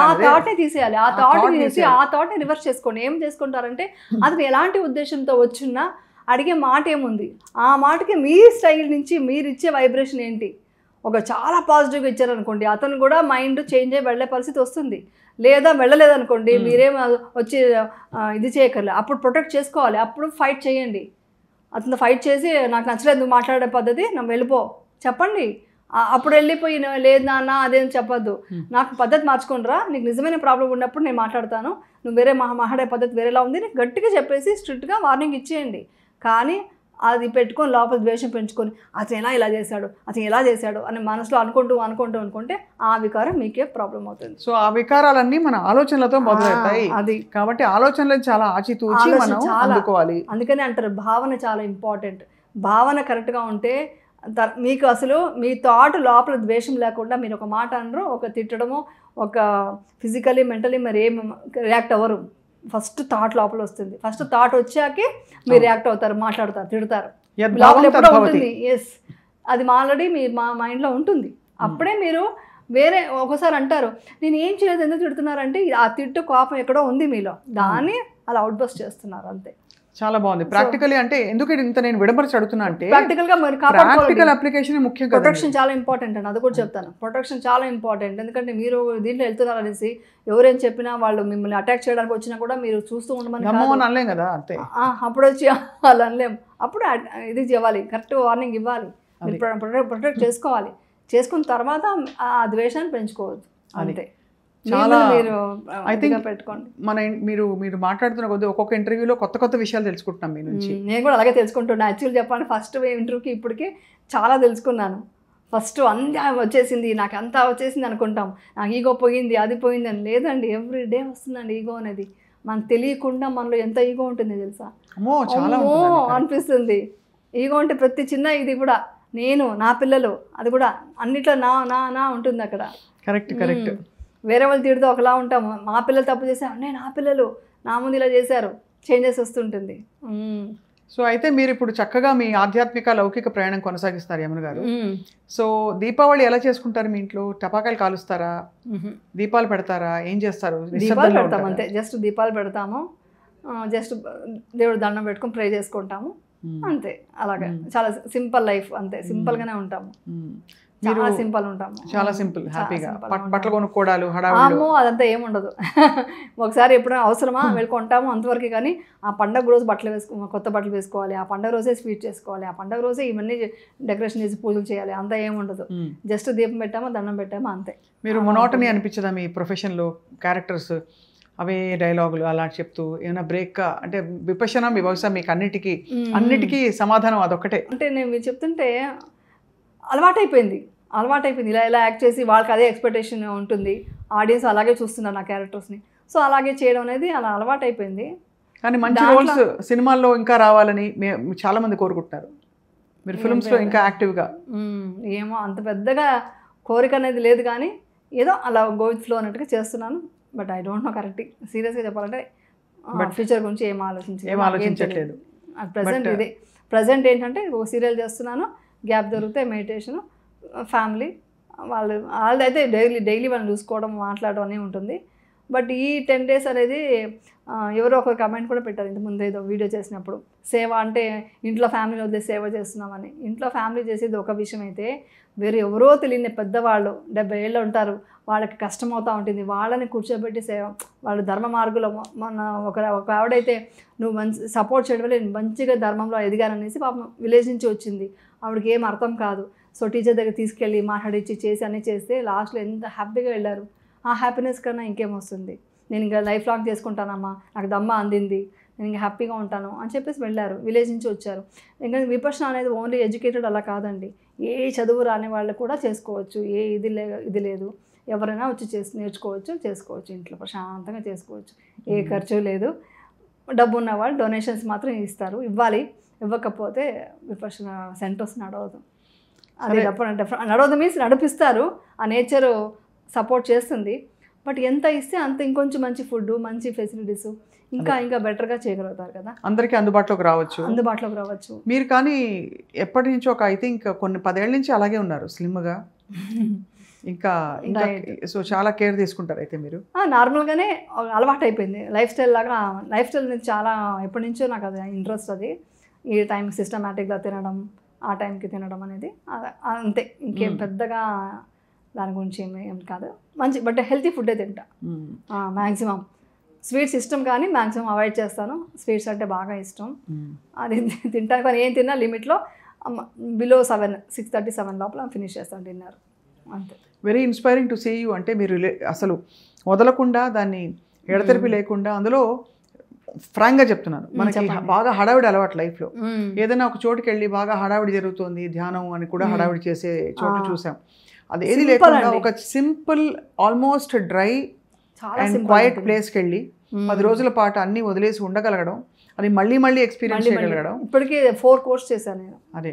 తీసేయాలి, ఆ థాట్ రివర్స్ చేసుకోండి. ఏం చేసుకుంటారంటే అది ఎలాంటి ఉద్దేశంతో వచ్చినా అడిగే మాట ఏముంది, ఆ మాటకి మీ స్టైల్ నుంచి మీరు ఇచ్చే వైబ్రేషన్ ఏంటి. ఒక చాలా పాజిటివ్గా ఇచ్చారనుకోండి, అతను కూడా మైండ్ చేంజ్ అయ్యి వెళ్ళే పరిస్థితి వస్తుంది. లేదా వెళ్ళలేదనుకోండి, మీరేం వచ్చి ఇది చేయక్కర్లేదు, అప్పుడు ప్రొటెక్ట్ చేసుకోవాలి, అప్పుడు ఫైట్ చేయండి. అతను ఫైట్ చేసి నాకు నచ్చలేదు నువ్వు మాట్లాడే పద్ధతి, నువ్వు వెళ్ళిపో చెప్పండి. అప్పుడు వెళ్ళిపోయి లేదు నాన్న అదేం చెప్పొద్దు, నాకు పద్ధతి మార్చుకుంటారా, నీకు నిజమైన ప్రాబ్లం ఉన్నప్పుడు నేను మాట్లాడతాను, నువ్వు వేరే మాట్లాడే పద్ధతి వేరేలా ఉంది నీకు గట్టిగా చెప్పేసి స్ట్రిక్ట్గా వార్నింగ్ ఇచ్చేయండి. కానీ అది పెట్టుకొని లోపల ద్వేషం పెంచుకొని అతను ఇలా చేశాడు అతను ఎలా చేశాడు అని మనసులో అనుకుంటే ఆ వికారం మీకే ప్రాబ్లం అవుతుంది. సో ఆ వికారాలన్నీ మన ఆలోచనలతో మొదలవుతాయి. అది కాబట్టి ఆలోచనలు చాలా ఆచితూచి మనం అందుకోవాలి. అందుకని అంటారు భావన చాలా ఇంపార్టెంట్. భావన కరెక్ట్గా ఉంటే మీకు అసలు మీ థాట్ లోపల ద్వేషం లేకుండా మీరు ఒక మాట అనరు, ఒక తిట్టడము, ఒక ఫిజికలీ మెంటలీ మరి ఏం రియాక్ట్ అవ్వరు. ఫస్ట్ థాట్ లోపల వస్తుంది. ఫస్ట్ థాట్ వచ్చాకే మీరు రియాక్ట్ అవుతారు, మాట్లాడతారు, తిడతారు. లోపల ఎప్పుడో ఉంటుంది. ఎస్, అది ఆల్రెడీ మీ మైండ్లో ఉంటుంది. అప్పుడే మీరు వేరే ఒకసారి అంటారు నేను ఏం చేయలేదు ఎందుకు తిడుతున్నారంటే ఆ తిట్టు కోపం ఎక్కడో ఉంది మీలో, దాన్ని అలా అవుట్ బస్ట్ చేస్తున్నారు అంతే. చాలా బాగుంది. ప్రాక్టికల్లీ అంటే ఎందుకు ఇంత నేను విడమర్చి అడుగుతున్నా అంటే ప్రాక్టికల్గా మరి ప్రాక్టికల్ అప్లికేషన్ ముఖ్యం కదా. ప్రొటెక్షన్ చాలా ఇంపార్టెంట్ అండి, అది కూడా చెప్తాను. ప్రొటెక్షన్ చాలా ఇంపార్టెంట్. ఎందుకంటే మీరు దీంట్లో వెళ్తున్నారు అనేసి ఎవరేం చెప్పినా వాళ్ళు మిమ్మల్ని అటాక్ చేయడానికి వచ్చినా కూడా మీరు చూస్తూ ఉండమని అనలేం కదా అంతే. అప్పుడు వచ్చి వాళ్ళు అనలేం. అప్పుడు ఇది ఇవ్వాలి, కరెక్ట్ వార్నింగ్ ఇవ్వాలి, మీరు ప్రొటెక్ట్ చేసుకోవాలి. చేసుకున్న తర్వాత ఆ ద్వేషాన్ని పెంచుకోవద్దు అంతే. చాలా ఐ థింక్ పెట్టుకోండి. మీరు మాట్లాడుతున్న కొద్ది ఒక్కొక్క ఇంటర్వ్యూలో కొత్త కొత్త విషయాలు తెలుసుకుంటున్నాం మీ నుంచి. నేను కూడా అలాగే తెలుసుకుంటున్నాను. యాక్చువల్ చెప్పాలంటే ఫస్ట్ ఇంటర్వ్యూకి ఇప్పటికి చాలా తెలుసుకున్నాను. ఫస్ట్ అంతా వచ్చేసింది, నాకు అంతా వచ్చేసింది అనుకుంటాం, నాకు ఈగో పోయింది అది పోయింది అని. లేదండి, ఎవ్రీ డే వస్తుందండి ఈగో అనేది. మనకు తెలియకుండా మనలో ఎంత ఈగో ఉంటుంది తెలుసా, అనిపిస్తుంది. ఈగో అంటే ప్రతి చిన్న ఇది కూడా నేను, నా పిల్లలు, అది కూడా అన్నిట్లో నా నా నా ఉంటుంది అక్కడ. కరెక్ట్. వేరే వాళ్ళు తిడితే ఒకలా ఉంటాము, మా పిల్లలు తప్పు చేశారు, నేను నా పిల్లలు నా ముందు ఇలా చేశారు, చేంజెస్ వస్తుంటుంది. సో అయితే మీరు ఇప్పుడు చక్కగా మీ ఆధ్యాత్మిక లౌకిక ప్రయాణం కొనసాగిస్తారు యమున గారు. సో దీపావళి ఎలా చేసుకుంటారు మీ ఇంట్లో? టపాకాయలు కాలుస్తారా, దీపాలు పెడతారా, ఏం చేస్తారు? దీపాలు పెడతాము అంతే, జస్ట్ దీపాలు పెడతాము, జస్ట్ దేవుడు దండం పెట్టుకొని ప్రే చేసుకుంటాము అంతే. అలాగే చాలా సింపుల్ లైఫ్ అంతే, సింపుల్ గానే ఉంటాము, చాలా సింపుల్ ఉంటాము, చాలా సింపుల్ హ్యాపీగా. బట్టలు కొనుక్కోవడాలు హడావుడి అదంతా ఏముండదు. ఒకసారి ఎప్పుడైనా అవసరమా వెళ్ళుకుంటాము అంతవరకు. కానీ ఆ పండగ రోజు కొత్త బట్టలు వేసుకోవాలి, ఆ పండగ రోజే స్వీట్ చేసుకోవాలి, ఆ పండగ రోజే ఇవన్నీ డెకరేషన్ చేసి పూజలు చేయాలి, అంతా ఏముండదు. జస్ట్ దీపం పెట్టామా, దండం పెట్టామా అంతే. మీరు మొనోటనీ అనిపించదా మీ ప్రొఫెషన్లో? క్యారెక్టర్స్ అవే డైలాగులు అలా చెప్తూ ఏమైనా బ్రేక్ అంటే విపశన మీ బహుశా మీకు అన్నిటికీ సమాధానం అదొక్కటే. అంటే నేను మీరు చెప్తుంటే అలవాటైపోయింది. ఇలా యాక్ట్ చేసి వాళ్ళకి అదే ఎక్స్పెక్టేషన్ ఉంటుంది, ఆడియన్స్ అలాగే చూస్తున్నారు నా క్యారెక్టర్స్ని. సో అలాగే చేయడం అనేది అలా అలవాటైపోయింది. కానీ మంచి రోల్స్ సినిమాల్లో ఇంకా రావాలని చాలా మంది కోరుకుంటున్నారు. మీరు ఫిల్మ్స్లో ఇంకా యాక్టివ్గా. ఏమో అంత పెద్దగా కోరిక అనేది లేదు, కానీ ఏదో అలా గో విత్ ఫ్లో అన్నట్టుగా చేస్తున్నాను. But I don't know correct. సీరియస్గా చెప్పాలంటే ఫ్యూచర్ గురించి ఏం ఆలోచించట్లేదు. ప్రజెంట్ ఏంటంటే ఒక సీరియల్ చేస్తున్నాను, గ్యాప్ దొరికితే మెడిటేషన్, ఫ్యామిలీ వాళ్ళదైతే డైలీ వాళ్ళని చూసుకోవడం, మాట్లాడడం అనే ఉంటుంది. బట్ ఈ 10 days అనేది ఎవరో ఒక కమెంట్ కూడా పెట్టారు ఇంత ముందు ఏదో వీడియో చేసినప్పుడు, సేవ అంటే ఇంట్లో ఫ్యామిలీ వదిలేసి సేవ చేస్తున్నామని. ఇంట్లో ఫ్యామిలీ చేసేది ఒక విషయం అయితే, వేరే ఎవరో తెలియని పెద్దవాళ్ళు 70 ఏళ్ళు ఉంటారు, వాళ్ళకి కష్టం అవుతూ ఉంటుంది, వాళ్ళని కూర్చోబెట్టి సేవ, వాళ్ళు ధర్మ మార్గంలో మొన్న ఒక ఆవిడైతే నువ్వు మంచి సపోర్ట్ చేయడం వల్ల నేను మంచిగా ధర్మంలో ఎదిగాననేసి పాపం విలేజ్ నుంచి వచ్చింది, ఆవిడకి ఏం అర్థం కాదు. సో టీచర్ దగ్గర తీసుకెళ్ళి మాట్లాడించి చేసి అన్నీ చేస్తే లాస్ట్లో ఎంత హ్యాపీగా వెళ్ళారు. ఆ హ్యాపీనెస్ కన్నా ఇంకేమొస్తుంది. నేను ఇంకా లైఫ్ లాంగ్ చేసుకుంటానమ్మా, నాకు దమ్మ అందింది, నేను ఇంకా హ్యాపీగా ఉంటాను అని చెప్పేసి వెళ్ళారు, విలేజ్ నుంచి వచ్చారు. ఇంకా విపశన అనేది ఓన్లీ ఎడ్యుకేటెడ్ అలా కాదండి, ఏ చదువు రాని వాళ్ళు కూడా చేసుకోవచ్చు, ఏ ఇది లేదు, ఎవరైనా వచ్చి చేసుకోవచ్చు, ఇంట్లో ప్రశాంతంగా చేసుకోవచ్చు, ఏ ఖర్చు లేదు. డబ్బు ఉన్న వాళ్ళు డొనేషన్స్ మాత్రం ఇస్తారు, ఇవ్వకపోతే విపశన సెంటర్స్ నడవదు. అది నడవదు మీన్స్ నడిపిస్తారు, ఆ నేచర్ సపోర్ట్ చేస్తుంది. బట్ ఎంత ఇస్తే అంత ఇంకొంచెం మంచి ఫుడ్, మంచి ఫెసిలిటీస్ ఇంకా బెటర్గా చేయగలుగుతారు కదా, అందరికీ అందుబాటులోకి రావచ్చు. మీరు కానీ ఎప్పటి నుంచో ఐ థింక్ కొన్ని 10 ఏళ్ళ నుంచి అలాగే ఉన్నారు, స్లిమ్గా. ఇంకా సో చాలా కేర్ తీసుకుంటారు అయితే మీరు? నార్మల్గానే అలవాటు అయిపోయింది, లైఫ్ స్టైల్ నుంచి చాలా ఎప్పటి నుంచో నాకు అది ఇంట్రెస్ట్. అది ఈ టైంకి సిస్టమేటిక్గా తినడం, ఆ టైంకి తినడం అనేది అంతే, ఇంకేం పెద్దగా దాని గురించి ఏం కాదు. మంచి బట్ హెల్తీ ఫుడ్డే తింటా మ్యాక్సిమం. స్వీట్స్ ఇష్టం కానీ మ్యాక్సిమం అవాయిడ్ చేస్తాను. స్వీట్స్ అంటే బాగా ఇష్టం, అది తింటాను. కానీ ఏం తిన్నా లిమిట్లో బిలో 6:30-7 లోపల ఫినిష్ చేస్తాను డిన్నర్ అంతే. Very inspiring to see you. అంటే మీరు అసలు వదలకుండా, దాన్ని ఎడతెరిపి లేకుండా, అందులో ఫ్రాంక్గా చెప్తున్నాను, మనకి బాగా హడావిడి అలవాటు లైఫ్లో. ఏదైనా ఒక చోటుకి వెళ్ళి బాగా హడావిడి జరుగుతుంది, ధ్యానం అని కూడా హడావిడి చేసే చోటు చూసాం. అది ఏది లేకుండా ఒక simple almost dry and quiet ప్లేస్కి వెళ్ళి 10 రోజుల పాటు అన్నీ వదిలేసి ఉండగలగడం, అది మళ్ళీ మళ్ళీ ఎక్స్పీరియన్స్ చేయగలగడం. ఇప్పటికీ 4 కోర్స్ చేశాను నేను. అదే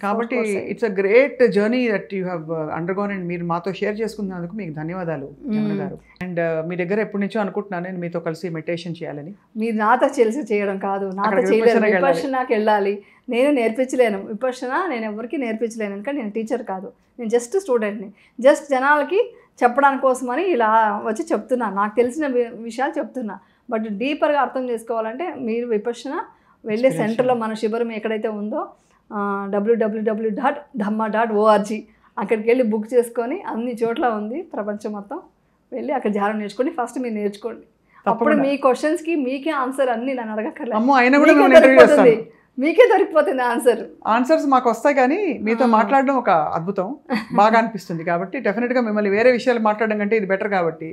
కాబట్టి it's a great journey that you have undergone and మీరు మాతో షేర్ చేసుకున్నందుకు మీకు ధన్యవాదాలు యమున గారు. అండ్ మీ దగ్గర ఎప్పటి నుంచో అనుకుంటున్నాను నేను మీతో కలిసి మెడిటేషన్ చేయాలని. మీరు నాతో కలిసి చేయడం కాదు, నాతో చేయలేరు, విపశ్యనాకి వెళ్ళాలి. నేను నేర్పించలేను విపశ్యన, నేను ఎవరికి నేర్పించలేను, ఎందుకంటే నేను టీచర్ కాదు, నేను జస్ట్ స్టూడెంట్ని. జస్ట్ జనాలకి చెప్పడానికి కోసమని ఇలా వచ్చి చెప్తున్నా, నాకు తెలిసిన విషయాలు చెప్తున్నా. బట్ డీపర్గా అర్థం చేసుకోవాలంటే మీరు విపశ్యన వెళ్ళే సెంటర్లో మన శిబిరం ఎక్కడైతే ఉందో www.dhamma.org అక్కడికి వెళ్ళి బుక్ చేసుకొని, అన్ని చోట్ల ఉంది ప్రపంచం మొత్తం, వెళ్ళి అక్కడ ధ్యానం నేర్చుకోండి. ఫస్ట్ మీరు నేర్చుకోండి, అప్పుడు మీ క్వశ్చన్స్కి మీకే ఆన్సర్ అన్ని నన్ను అడగక్కర్లేదు, మీకే దొరికిపోతుంది ఆన్సర్స్ మాకు వస్తాయి. కానీ మీతో మాట్లాడడం ఒక అద్భుతం, బాగా అనిపిస్తుంది. కాబట్టి డెఫినెట్గా మిమ్మల్ని వేరే విషయాలు మాట్లాడడం కంటే ఇది బెటర్ కాబట్టి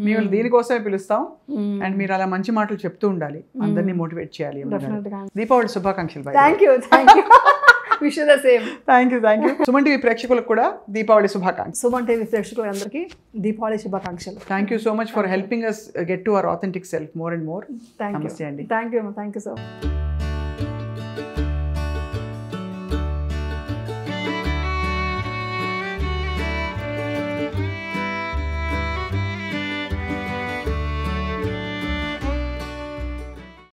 మిమ్మల్ని దీనికోసమే పిలుస్తాం. అండ్ మీరు అలా మంచి మాటలు చెప్తూ ఉండాలి, అందరినీ మోటివేట్ చేయాలి. దీపావళి శుభాకాంక్షలు. Thank you. Wish the same. Thank you. Suman TV ప్రేక్షకులకు కూడా దీపావళి శుభాకాంక్షలు. సుమన్ టీవీ ప్రేక్షకులందరికీ దీపావళి శుభాకాంక్షలు. Thank you so much for helping us get to our authentic self more and more. Namaste. Thank you. Thank you so much.